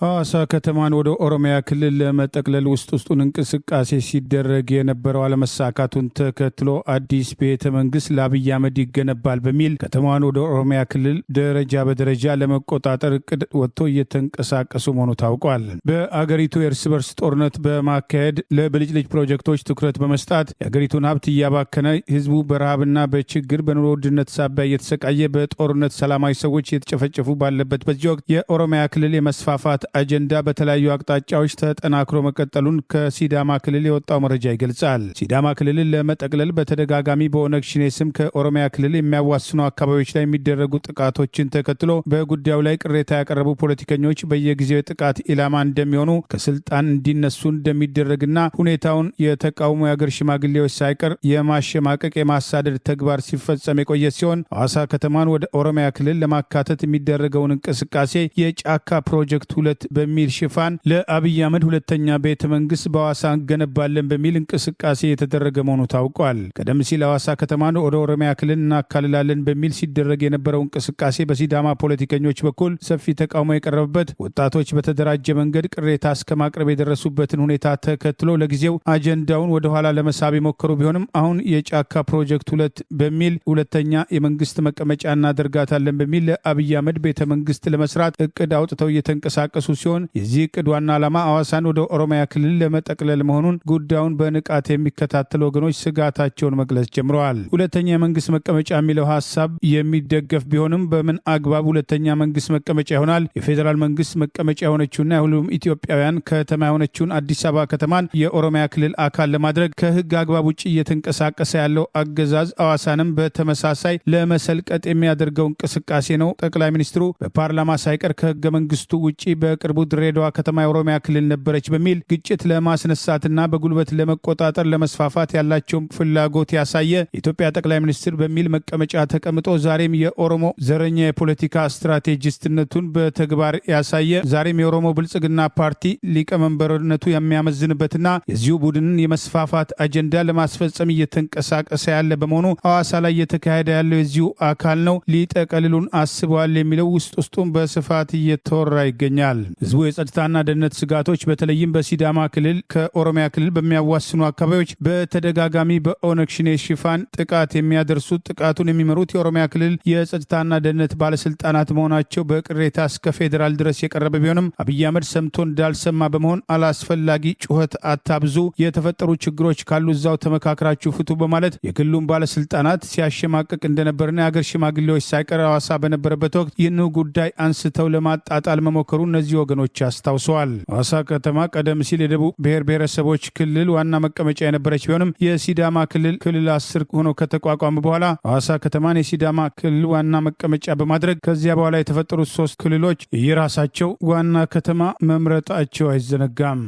ሐዋሳ ከተማን ወደ ኦሮሚያ ክልል ለመጠቅለል ውስጡን እንቅስቃሴ ሲደረግ የነበረው አለመሳካቱን ተከትሎ አዲስ ቤተ መንግስት ለአብይ አህመድ ይገነባል በሚል ከተማዋን ወደ ኦሮሚያ ክልል ደረጃ በደረጃ ለመቆጣጠር እቅድ ወጥቶ እየተንቀሳቀሱ መሆኑ ታውቋል። በአገሪቱ የእርስ በርስ ጦርነት በማካሄድ ለብልጭልጭ ፕሮጀክቶች ትኩረት በመስጣት የአገሪቱን ሀብት እያባከነ ህዝቡ በረሃብና በችግር በኑሮ ውድነት ሳቢያ እየተሰቃየ በጦርነት ሰላማዊ ሰዎች እየተጨፈጨፉ ባለበት በዚህ ወቅት የኦሮሚያ ክልል የመስፋፋት አጀንዳ በተለያዩ አቅጣጫዎች ተጠናክሮ መቀጠሉን ከሲዳማ ክልል የወጣው መረጃ ይገልጻል። ሲዳማ ክልልን ለመጠቅለል በተደጋጋሚ በኦነግ ሸኔ ስም ከኦሮሚያ ክልል የሚያዋስኑ አካባቢዎች ላይ የሚደረጉ ጥቃቶችን ተከትሎ በጉዳዩ ላይ ቅሬታ ያቀረቡ ፖለቲከኞች በየጊዜው የጥቃት ኢላማ እንደሚሆኑ፣ ከስልጣን እንዲነሱ እንደሚደረግና ሁኔታውን የተቃውሞ የአገር ሽማግሌዎች ሳይቀር የማሸማቀቅ የማሳደድ ተግባር ሲፈጸም የቆየ ሲሆን ሐዋሳ ከተማን ወደ ኦሮሚያ ክልል ለማካተት የሚደረገውን እንቅስቃሴ የጫካ ፕሮጀክት 2 በሚል ሽፋን ለአብይ አህመድ ሁለተኛ ቤተ መንግስት በሐዋሳ እንገነባለን በሚል እንቅስቃሴ የተደረገ መሆኑ ታውቋል። ቀደም ሲል ሐዋሳ ከተማን ወደ ኦሮሚያ ክልል እናካልላለን በሚል ሲደረግ የነበረው እንቅስቃሴ በሲዳማ ፖለቲከኞች በኩል ሰፊ ተቃውሞ የቀረበበት፣ ወጣቶች በተደራጀ መንገድ ቅሬታ እስከ ማቅረብ የደረሱበትን ሁኔታ ተከትሎ ለጊዜው አጀንዳውን ወደ ኋላ ለመሳብ የሞከሩ ቢሆንም አሁን የጫካ ፕሮጀክት 2 በሚል ሁለተኛ የመንግስት መቀመጫ እናደርጋታለን በሚል ለአብይ አህመድ ቤተ መንግስት ለመስራት እቅድ አውጥተው እየተንቀሳቀሱ ሲሆን የዚህ እቅድ ዋና ዓላማ ሐዋሳን ወደ ኦሮሚያ ክልል ለመጠቅለል መሆኑን ጉዳዩን በንቃት የሚከታተሉ ወገኖች ስጋታቸውን መግለጽ ጀምረዋል። ሁለተኛ የመንግስት መቀመጫ የሚለው ሐሳብ የሚደገፍ ቢሆንም በምን አግባብ ሁለተኛ መንግስት መቀመጫ ይሆናል? የፌዴራል መንግስት መቀመጫ የሆነችውና የሁሉም ኢትዮጵያውያን ከተማ የሆነችውን አዲስ አበባ ከተማን የኦሮሚያ ክልል አካል ለማድረግ ከህግ አግባብ ውጭ እየተንቀሳቀሰ ያለው አገዛዝ ሐዋሳንም በተመሳሳይ ለመሰልቀጥ የሚያደርገው እንቅስቃሴ ነው። ጠቅላይ ሚኒስትሩ በፓርላማ ሳይቀር ከህገ መንግስቱ ውጭ በቅርቡ ድሬዳዋ ከተማ የኦሮሚያ ክልል ነበረች በሚል ግጭት ለማስነሳትና በጉልበት ለመቆጣጠር ለመስፋፋት ያላቸውን ፍላጎት ያሳየ የኢትዮጵያ ጠቅላይ ሚኒስትር በሚል መቀመጫ ተቀምጦ ዛሬም የኦሮሞ ዘረኛ የፖለቲካ ስትራቴጂስትነቱን በተግባር ያሳየ፣ ዛሬም የኦሮሞ ብልጽግና ፓርቲ ሊቀመንበርነቱ የሚያመዝንበትና የዚሁ ቡድንን የመስፋፋት አጀንዳ ለማስፈጸም እየተንቀሳቀሰ ያለ በመሆኑ ሐዋሳ ላይ እየተካሄደ ያለው የዚሁ አካል ነው። ሊጠቀልሉን አስበዋል የሚለው ውስጡን በስፋት እየተወራ ይገኛል። ህዝቡ የጸጥታና ደህንነት ስጋቶች በተለይም በሲዳማ ክልል ከኦሮሚያ ክልል በሚያዋስኑ አካባቢዎች በተደጋጋሚ በኦነግ ሸኔ ሽፋን ጥቃት የሚያደርሱት፣ ጥቃቱን የሚመሩት የኦሮሚያ ክልል የጸጥታና ደህንነት ባለስልጣናት መሆናቸው በቅሬታ እስከ ፌዴራል ድረስ የቀረበ ቢሆንም አብይ አህመድ ሰምቶ እንዳልሰማ በመሆን አላስፈላጊ ጩኸት አታብዙ፣ የተፈጠሩ ችግሮች ካሉ እዛው ተመካክራችሁ ፍቱ በማለት የክልሉን ባለስልጣናት ሲያሸማቀቅ እንደነበርና የአገር ሽማግሌዎች ሳይቀር ሐዋሳ በነበረበት ወቅት ይህን ጉዳይ አንስተው ለማጣጣል መሞከሩ እነዚህ ወገኖች አስታውሰዋል። ሐዋሳ ከተማ ቀደም ሲል የደቡብ ብሔር ብሔረሰቦች ክልል ዋና መቀመጫ የነበረች ቢሆንም የሲዳማ ክልል 10 ሆኖ ከተቋቋመ በኋላ ሐዋሳ ከተማን የሲዳማ ክልል ዋና መቀመጫ በማድረግ ከዚያ በኋላ የተፈጠሩት 3 ክልሎች የራሳቸው ዋና ከተማ መምረጣቸው አይዘነጋም።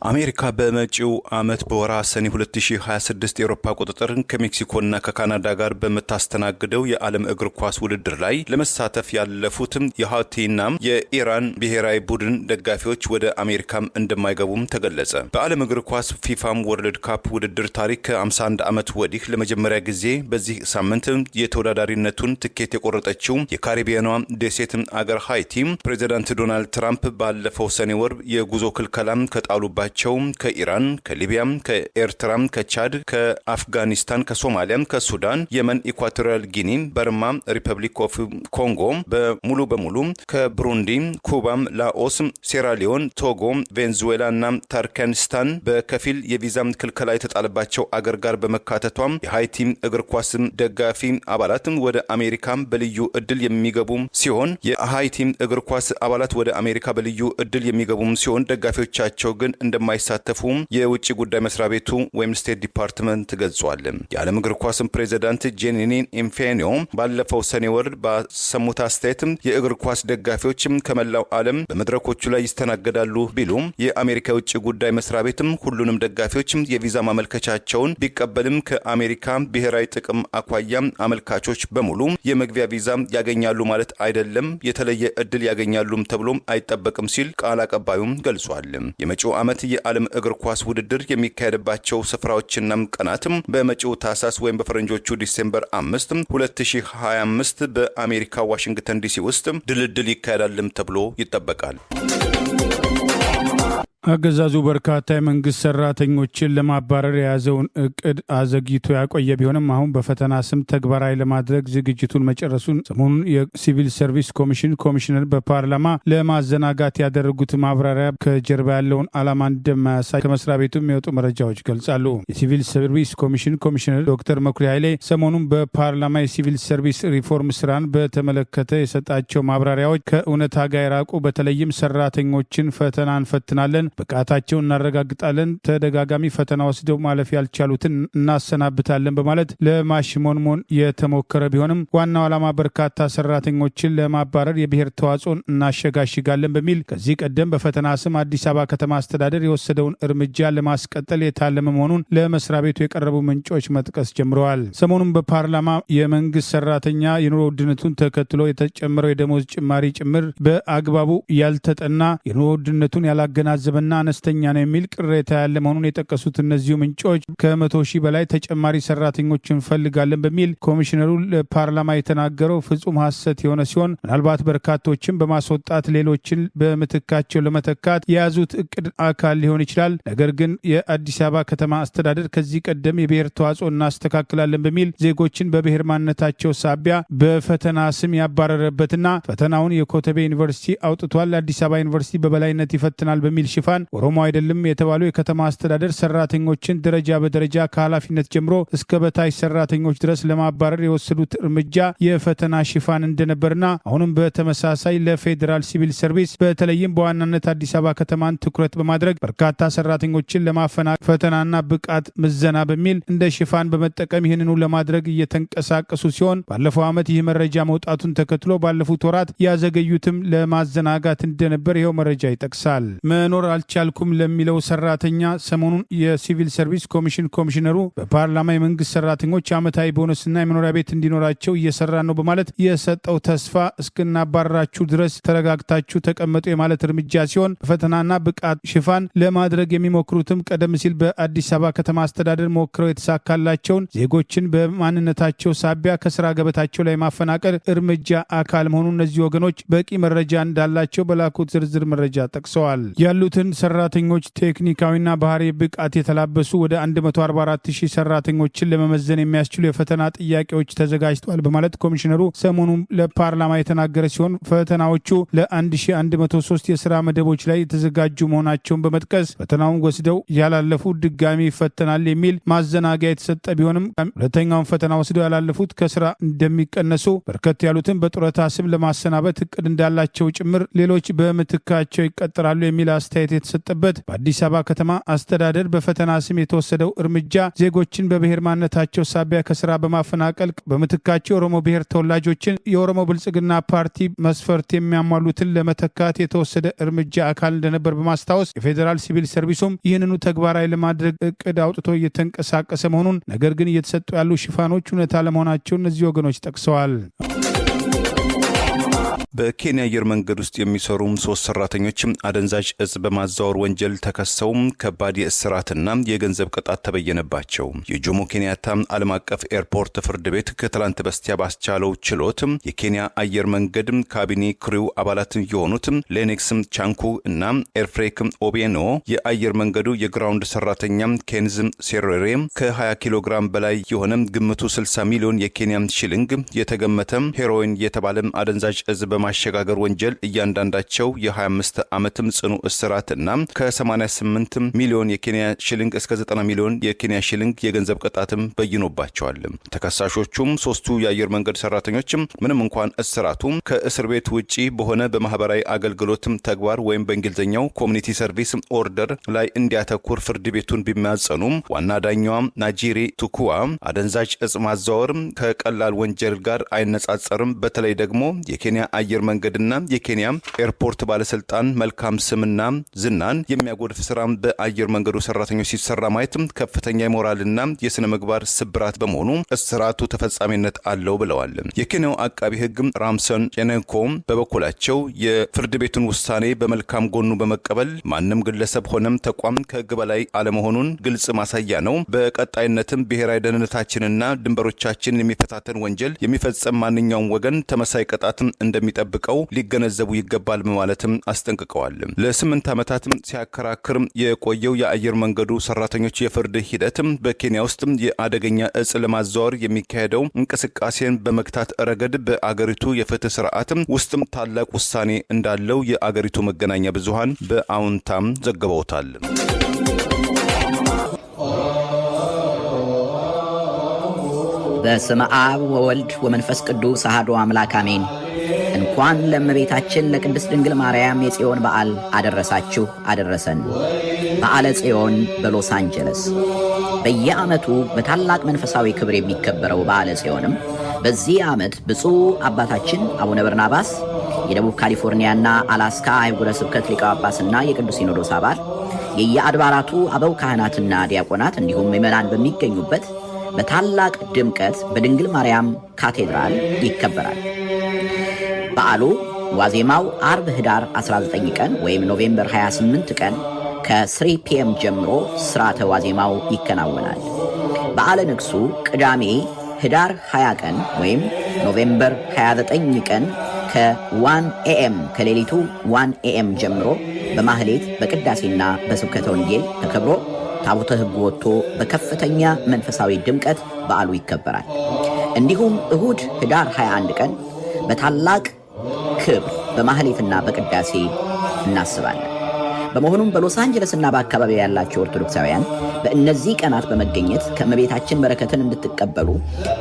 አሜሪካ በመጪው ዓመት በወርሃ ሰኔ 2026 የአውሮፓ ቁጥጥርን ከሜክሲኮና ከካናዳ ጋር በምታስተናግደው የዓለም እግር ኳስ ውድድር ላይ ለመሳተፍ ያለፉትም የሃውቲና የኢራን ብሔራዊ ቡድን ደጋፊዎች ወደ አሜሪካም እንደማይገቡም ተገለጸ። በዓለም እግር ኳስ ፊፋም ወርልድ ካፕ ውድድር ታሪክ ከ51 ዓመት ወዲህ ለመጀመሪያ ጊዜ በዚህ ሳምንት የተወዳዳሪነቱን ትኬት የቆረጠችው የካሪቢያኗ ደሴት አገር ሃይቲ ፕሬዚዳንት ዶናልድ ትራምፕ ባለፈው ሰኔ ወር የጉዞ ክልከላም ከጣሉባቸው ያለባቸው ከኢራን፣ ከሊቢያም፣ ከኤርትራም፣ ከቻድ፣ ከአፍጋኒስታን፣ ከሶማሊያም፣ ከሱዳን፣ የመን፣ ኢኳቶሪያል ጊኒ፣ በርማ፣ ሪፐብሊክ ኦፍ ኮንጎ በሙሉ ከብሩንዲ፣ ኩባም፣ ላኦስ፣ ሴራሊዮን፣ ቶጎ፣ ቬንዙዌላ እና ታርካኒስታን በከፊል የቪዛ ክልከላ የተጣለባቸው አገር ጋር በመካተቷም የሃይቲ እግር ኳስ ደጋፊ አባላት ወደ አሜሪካ በልዩ እድል የሚገቡ ሲሆን የሃይቲ እግር ኳስ አባላት ወደ አሜሪካ በልዩ እድል የሚገቡ ሲሆን ደጋፊዎቻቸው ግን እንደማይሳተፉ የውጭ ጉዳይ መስሪያ ቤቱ ወይም ስቴት ዲፓርትመንት ገልጿል። የዓለም እግር ኳስ ፕሬዝዳንት ጄኒኒ ኢንፌኒዮ ባለፈው ሰኔ ወር ባሰሙት አስተያየት የእግር ኳስ ደጋፊዎች ከመላው ዓለም በመድረኮቹ ላይ ይስተናገዳሉ ቢሉም የአሜሪካ የውጭ ጉዳይ መስሪያ ቤትም ሁሉንም ደጋፊዎች የቪዛ ማመልከቻቸውን ቢቀበልም ከአሜሪካ ብሔራዊ ጥቅም አኳያ አመልካቾች በሙሉ የመግቢያ ቪዛ ያገኛሉ ማለት አይደለም፣ የተለየ እድል ያገኛሉም ተብሎም አይጠበቅም ሲል ቃል አቀባዩም ገልጿል። የመጪው ዓመት የዓለም እግር ኳስ ውድድር የሚካሄድባቸው ስፍራዎችና ቀናትም በመጪው ታህሳስ ወይም በፈረንጆቹ ዲሴምበር 5 2025 በአሜሪካ ዋሽንግተን ዲሲ ውስጥ ድልድል ይካሄዳልም ተብሎ ይጠበቃል። አገዛዙ በርካታ የመንግስት ሰራተኞችን ለማባረር የያዘውን እቅድ አዘግይቶ ያቆየ ቢሆንም አሁን በፈተና ስም ተግባራዊ ለማድረግ ዝግጅቱን መጨረሱን ሰሞኑን የሲቪል ሰርቪስ ኮሚሽነር በፓርላማ ለማዘናጋት ያደረጉት ማብራሪያ ከጀርባ ያለውን ዓላማ እንደማያሳይ ከመስሪያ ቤቱ የሚወጡ መረጃዎች ገልጻሉ። የሲቪል ሰርቪስ ኮሚሽነር ዶክተር መኩሪያ ኃይሌ ሰሞኑን በፓርላማ የሲቪል ሰርቪስ ሪፎርም ስራን በተመለከተ የሰጣቸው ማብራሪያዎች ከእውነታ ጋር የራቁ፣ በተለይም ሰራተኞችን ፈተና እንፈትናለን፣ ብቃታቸውን እናረጋግጣለን፣ ተደጋጋሚ ፈተና ወስደው ማለፍ ያልቻሉትን እናሰናብታለን በማለት ለማሽሞንሞን የተሞከረ ቢሆንም ዋናው ዓላማ በርካታ ሰራተኞችን ለማባረር የብሔር ተዋጽኦን እናሸጋሽጋለን በሚል ከዚህ ቀደም በፈተና ስም አዲስ አበባ ከተማ አስተዳደር የወሰደውን እርምጃ ለማስቀጠል የታለመ መሆኑን ለመስሪያ ቤቱ የቀረቡ ምንጮች መጥቀስ ጀምረዋል። ሰሞኑን በፓርላማ የመንግስት ሰራተኛ የኑሮ ውድነቱን ተከትሎ የተጨመረው የደሞዝ ጭማሪ ጭምር በአግባቡ ያልተጠና የኑሮ ውድነቱን ያላገናዘበ እና አነስተኛ ነው የሚል ቅሬታ ያለ መሆኑን የጠቀሱት እነዚሁ ምንጮች ከ100,000 በላይ ተጨማሪ ሰራተኞች እንፈልጋለን በሚል ኮሚሽነሩ ለፓርላማ የተናገረው ፍጹም ሐሰት የሆነ ሲሆን ምናልባት በርካቶችን በማስወጣት ሌሎችን በምትካቸው ለመተካት የያዙት እቅድ አካል ሊሆን ይችላል። ነገር ግን የአዲስ አበባ ከተማ አስተዳደር ከዚህ ቀደም የብሔር ተዋጽኦ እናስተካክላለን በሚል ዜጎችን በብሔር ማንነታቸው ሳቢያ በፈተና ስም ያባረረበትና ፈተናውን የኮተቤ ዩኒቨርሲቲ አውጥቷል፣ አዲስ አበባ ዩኒቨርሲቲ በበላይነት ይፈትናል በሚል ሽፋን ኦሮሞ አይደለም የተባሉ የከተማ አስተዳደር ሰራተኞችን ደረጃ በደረጃ ከኃላፊነት ጀምሮ እስከ በታች ሰራተኞች ድረስ ለማባረር የወሰዱት እርምጃ የፈተና ሽፋን እንደነበርና አሁንም በተመሳሳይ ለፌዴራል ሲቪል ሰርቪስ በተለይም በዋናነት አዲስ አበባ ከተማን ትኩረት በማድረግ በርካታ ሰራተኞችን ለማፈናቀል ፈተናና ብቃት ምዘና በሚል እንደ ሽፋን በመጠቀም ይህንኑ ለማድረግ እየተንቀሳቀሱ ሲሆን ባለፈው ዓመት ይህ መረጃ መውጣቱን ተከትሎ ባለፉት ወራት ያዘገዩትም ለማዘናጋት እንደነበር ይኸው መረጃ ይጠቅሳል። መኖር አልቻልኩም ለሚለው ሰራተኛ ሰሞኑን የሲቪል ሰርቪስ ኮሚሽነሩ በፓርላማ የመንግስት ሰራተኞች ዓመታዊ ቦነስና የመኖሪያ ቤት እንዲኖራቸው እየሰራ ነው በማለት የሰጠው ተስፋ እስክናባረራችሁ ድረስ ተረጋግታችሁ ተቀመጡ የማለት እርምጃ ሲሆን በፈተናና ብቃት ሽፋን ለማድረግ የሚሞክሩትም ቀደም ሲል በአዲስ አበባ ከተማ አስተዳደር ሞክረው የተሳካላቸውን ዜጎችን በማንነታቸው ሳቢያ ከስራ ገበታቸው ላይ ማፈናቀል እርምጃ አካል መሆኑን እነዚህ ወገኖች በቂ መረጃ እንዳላቸው በላኩት ዝርዝር መረጃ ጠቅሰዋል። ያሉትን ሰራተኞች ቴክኒካዊና ባህሪ ብቃት የተላበሱ ወደ 144,000 ሰራተኞችን ለመመዘን የሚያስችሉ የፈተና ጥያቄዎች ተዘጋጅተዋል በማለት ኮሚሽነሩ ሰሞኑን ለፓርላማ የተናገረ ሲሆን ፈተናዎቹ ለ1103 የስራ መደቦች ላይ የተዘጋጁ መሆናቸውን በመጥቀስ ፈተናውን ወስደው ያላለፉ ድጋሚ ይፈተናል የሚል ማዘናጊያ የተሰጠ ቢሆንም ሁለተኛውን ፈተና ወስደው ያላለፉት ከስራ እንደሚቀነሱ፣ በርከት ያሉትን በጡረታ ስም ለማሰናበት እቅድ እንዳላቸው ጭምር ሌሎች በምትካቸው ይቀጥራሉ የሚል አስተያየት የተሰጠበት በአዲስ አበባ ከተማ አስተዳደር በፈተና ስም የተወሰደው እርምጃ ዜጎችን በብሔር ማንነታቸው ሳቢያ ከስራ በማፈናቀል በምትካቸው የኦሮሞ ብሔር ተወላጆችን የኦሮሞ ብልጽግና ፓርቲ መስፈርት የሚያሟሉትን ለመተካት የተወሰደ እርምጃ አካል እንደነበር በማስታወስ የፌዴራል ሲቪል ሰርቪሱም ይህንኑ ተግባራዊ ለማድረግ እቅድ አውጥቶ እየተንቀሳቀሰ መሆኑን፣ ነገር ግን እየተሰጡ ያሉ ሽፋኖች እውነታ ለመሆናቸው እነዚህ ወገኖች ጠቅሰዋል። በኬንያ አየር መንገድ ውስጥ የሚሰሩ 3 ሰራተኞች አደንዛዥ እጽ በማዛወር ወንጀል ተከሰው ከባድ የእስራትና የገንዘብ ቅጣት ተበየነባቸው። የጆሞ ኬንያታ ዓለም አቀፍ ኤርፖርት ፍርድ ቤት ከትላንት በስቲያ ባስቻለው ችሎት የኬንያ አየር መንገድ ካቢኔ ክሪው አባላት የሆኑት ሌኔክስ ቻንኩ እና ኤርፍሬክ ኦቤኖ፣ የአየር መንገዱ የግራውንድ ሰራተኛ ኬንዝ ሴሬሬ ከ20 ኪሎ ግራም በላይ የሆነ ግምቱ 60 ሚሊዮን የኬንያ ሺሊንግ የተገመተ ሄሮይን የተባለ አደንዛዥ እጽ በማሸጋገር ወንጀል እያንዳንዳቸው የ25 ዓመት ጽኑ እስራትና ከ88 ሚሊዮን የኬንያ ሺሊንግ እስከ 90 ሚሊዮን የኬንያ ሺሊንግ የገንዘብ ቅጣትም በይኖባቸዋል። ተከሳሾቹም 3ቱ የአየር መንገድ ሰራተኞች ምንም እንኳን እስራቱ ከእስር ቤት ውጪ በሆነ በማህበራዊ አገልግሎት ተግባር ወይም በእንግሊዝኛው ኮሚኒቲ ሰርቪስ ኦርደር ላይ እንዲያተኩር ፍርድ ቤቱን ቢማጸኑም ዋና ዳኛዋ ናጂሪ ቱኩዋ አደንዛዥ እጽ ማዛወር ከቀላል ወንጀል ጋር አይነጻጸርም፣ በተለይ ደግሞ የኬንያ አየር መንገድና የኬንያ ኤርፖርት ባለስልጣን መልካም ስምና ዝናን የሚያጎድፍ ስራ በአየር መንገዱ ሰራተኞች ሲሰራ ማየት ከፍተኛ የሞራልና የስነ ምግባር ስብራት በመሆኑ እስራቱ ተፈጻሚነት አለው ብለዋል። የኬንያው አቃቢ ህግ ራምሰን ጄኔንኮ በበኩላቸው የፍርድ ቤቱን ውሳኔ በመልካም ጎኑ በመቀበል ማንም ግለሰብ ሆነም ተቋም ከህግ በላይ አለመሆኑን ግልጽ ማሳያ ነው፣ በቀጣይነትም ብሔራዊ ደህንነታችንና ድንበሮቻችንን የሚፈታተን ወንጀል የሚፈጸም ማንኛውም ወገን ተመሳይ ቅጣት እንደሚጠብቀው ሊገነዘቡ ይገባል በማለትም አስጠንቅቀዋል። ለ8 ዓመታት ሲያከራክር የቆየው የአየር መንገዱ ሰራተኞች የፍርድ ሂደት በኬንያ ውስጥ የአደገኛ እጽ ለማዛወር የሚካሄደው እንቅስቃሴን በመግታት ረገድ በአገሪቱ የፍትህ ስርዓት ውስጥ ታላቅ ውሳኔ እንዳለው የአገሪቱ መገናኛ ብዙሃን በአውንታም ዘግበውታል። በስመ አብ ወወልድ ወመንፈስ ቅዱስ አሐዱ አምላክ አሜን። እንኳን ለእመቤታችን ለቅድስት ድንግል ማርያም የጽዮን በዓል አደረሳችሁ አደረሰን። በዓለ ጽዮን በሎስ አንጀለስ በየዓመቱ በታላቅ መንፈሳዊ ክብር የሚከበረው በዓለ ጽዮንም በዚህ ዓመት ብፁዕ አባታችን አቡነ በርናባስ የደቡብ ካሊፎርኒያና አላስካ አህጉረ ስብከት ሊቀ ጳጳስና የቅዱስ ሲኖዶስ አባል የየአድባራቱ አበው ካህናትና ዲያቆናት እንዲሁም ምዕመናን በሚገኙበት በታላቅ ድምቀት በድንግል ማርያም ካቴድራል ይከበራል። በዓሉ ዋዜማው አርብ ህዳር 19 ቀን ወይም ኖቬምበር 28 ቀን ከ3 ፒኤም ጀምሮ ስርዓተ ዋዜማው ይከናወናል። በዓለ ንግሱ ቅዳሜ ህዳር 20 ቀን ወይም ኖቬምበር 29 ቀን ከ1 ኤኤም ከሌሊቱ 1 ኤኤም ጀምሮ በማህሌት በቅዳሴና በስብከተ ወንጌል ተከብሮ ታቦተ ሕጉ ወጥቶ በከፍተኛ መንፈሳዊ ድምቀት በዓሉ ይከበራል። እንዲሁም እሁድ ህዳር 21 ቀን በታላቅ ክብር በማህሌትና በቅዳሴ እናስባለን። በመሆኑም በሎስ አንጀለስና በአካባቢ ያላቸው ኦርቶዶክሳውያን በእነዚህ ቀናት በመገኘት ከእመቤታችን በረከትን እንድትቀበሉ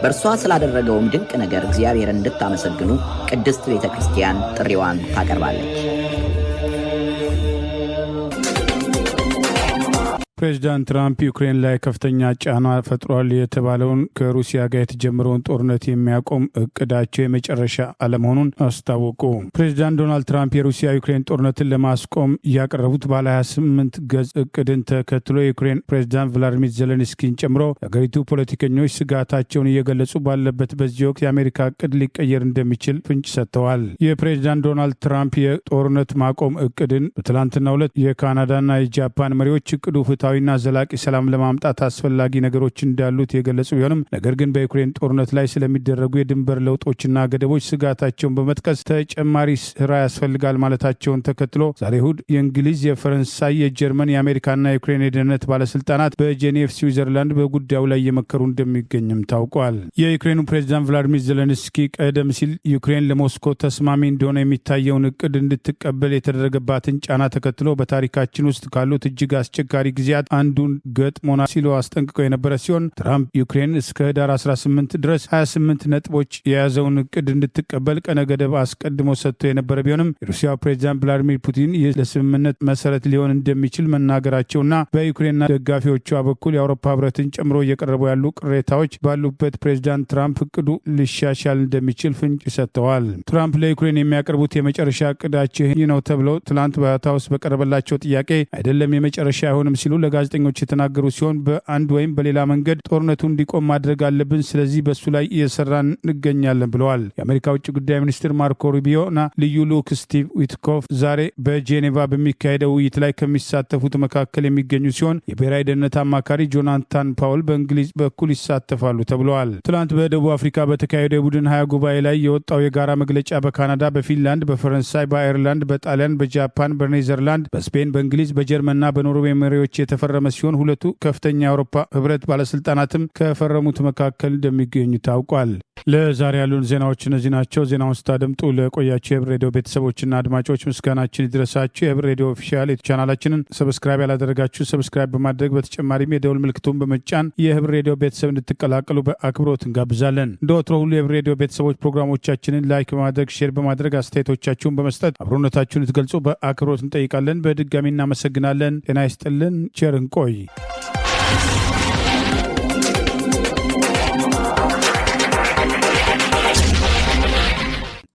በእርሷ ስላደረገውም ድንቅ ነገር እግዚአብሔርን እንድታመሰግኑ ቅድስት ቤተ ክርስቲያን ጥሪዋን ታቀርባለች። ፕሬዚዳንት ትራምፕ ዩክሬን ላይ ከፍተኛ ጫና ፈጥሯል የተባለውን ከሩሲያ ጋር የተጀመረውን ጦርነት የሚያቆም እቅዳቸው የመጨረሻ አለመሆኑን አስታወቁ። ፕሬዚዳንት ዶናልድ ትራምፕ የሩሲያ ዩክሬን ጦርነትን ለማስቆም ያቀረቡት ባለ 28 ገጽ እቅድን ተከትሎ የዩክሬን ፕሬዚዳንት ቭላዲሚር ዜሌንስኪን ጨምሮ የአገሪቱ ፖለቲከኞች ስጋታቸውን እየገለጹ ባለበት በዚህ ወቅት የአሜሪካ እቅድ ሊቀየር እንደሚችል ፍንጭ ሰጥተዋል። የፕሬዚዳንት ዶናልድ ትራምፕ የጦርነት ማቆም እቅድን በትላንትናው ዕለት የካናዳና የጃፓን መሪዎች እቅዱ ና ዘላቂ ሰላም ለማምጣት አስፈላጊ ነገሮች እንዳሉት የገለጹ ቢሆንም ነገር ግን በዩክሬን ጦርነት ላይ ስለሚደረጉ የድንበር ለውጦችና ገደቦች ስጋታቸውን በመጥቀስ ተጨማሪ ስራ ያስፈልጋል ማለታቸውን ተከትሎ ዛሬ እሁድ የእንግሊዝ፣ የፈረንሳይ፣ የጀርመን፣ የአሜሪካና የዩክሬን የደህንነት ባለስልጣናት በጄኔቭ ስዊዘርላንድ በጉዳዩ ላይ እየመከሩ እንደሚገኝም ታውቋል። የዩክሬኑ ፕሬዚዳንት ቭላዲሚር ዜሌንስኪ ቀደም ሲል ዩክሬን ለሞስኮ ተስማሚ እንደሆነ የሚታየውን እቅድ እንድትቀበል የተደረገባትን ጫና ተከትሎ በታሪካችን ውስጥ ካሉት እጅግ አስቸጋሪ ጊዜያት አንዱን ገጥሞና ሲሉ አስጠንቅቀው የነበረ ሲሆን ትራምፕ ዩክሬን እስከ ህዳር 18 ድረስ 28 ነጥቦች የያዘውን እቅድ እንድትቀበል ቀነ ገደብ አስቀድሞ ሰጥቶ የነበረ ቢሆንም የሩሲያው ፕሬዚዳንት ቭላዲሚር ፑቲን ይህ ለስምምነት መሰረት ሊሆን እንደሚችል መናገራቸውና በዩክሬንና ደጋፊዎቿ በኩል የአውሮፓ ህብረትን ጨምሮ እየቀረቡ ያሉ ቅሬታዎች ባሉበት ፕሬዚዳንት ትራምፕ እቅዱ ሊሻሻል እንደሚችል ፍንጭ ሰጥተዋል። ትራምፕ ለዩክሬን የሚያቀርቡት የመጨረሻ እቅዳቸው ይህ ነው ተብለው ትላንት በዋይት ሃውስ በቀረበላቸው ጥያቄ አይደለም የመጨረሻ አይሆንም ሲሉ ለጋዜጠኞች የተናገሩ ሲሆን በአንድ ወይም በሌላ መንገድ ጦርነቱ እንዲቆም ማድረግ አለብን፣ ስለዚህ በሱ ላይ እየሰራን እንገኛለን ብለዋል። የአሜሪካ ውጭ ጉዳይ ሚኒስትር ማርኮ ሩቢዮ እና ልዩ ልዑክ ስቲቭ ዊትኮፍ ዛሬ በጄኔቫ በሚካሄደው ውይይት ላይ ከሚሳተፉት መካከል የሚገኙ ሲሆን የብሔራዊ ደህንነት አማካሪ ጆናታን ፓውል በእንግሊዝ በኩል ይሳተፋሉ ተብለዋል። ትናንት በደቡብ አፍሪካ በተካሄደው የቡድን 20 ጉባኤ ላይ የወጣው የጋራ መግለጫ በካናዳ፣ በፊንላንድ፣ በፈረንሳይ፣ በአየርላንድ፣ በጣሊያን፣ በጃፓን፣ በኔዘርላንድ፣ በስፔን፣ በእንግሊዝ፣ በጀርመንና በኖርዌይ መሪዎች የተፈረመ ሲሆን ሁለቱ ከፍተኛ የአውሮፓ ህብረት ባለስልጣናትም ከፈረሙት መካከል እንደሚገኙ ታውቋል። ለዛሬ ያሉን ዜናዎች እነዚህ ናቸው። ዜናውን ስታደምጡ ለቆያችሁ የህብር ሬዲዮ ቤተሰቦችና አድማጮች ምስጋናችን ይድረሳችሁ። የህብር ሬዲዮ ኦፊሻል ቻናላችንን ሰብስክራይብ ያላደረጋችሁ ሰብስክራይብ በማድረግ በተጨማሪም የደውል ምልክቱን በመጫን የህብር ሬዲዮ ቤተሰብ እንድትቀላቀሉ በአክብሮት እንጋብዛለን። እንደ ወትሮ ሁሉ የህብር ሬዲዮ ቤተሰቦች ፕሮግራሞቻችንን ላይክ በማድረግ ሼር በማድረግ አስተያየቶቻችሁን በመስጠት አብሮነታችሁን ልትገልጹ በአክብሮት እንጠይቃለን። በድጋሚ እናመሰግናለን። ጤና ይስጥልን። ቸር እንቆይ።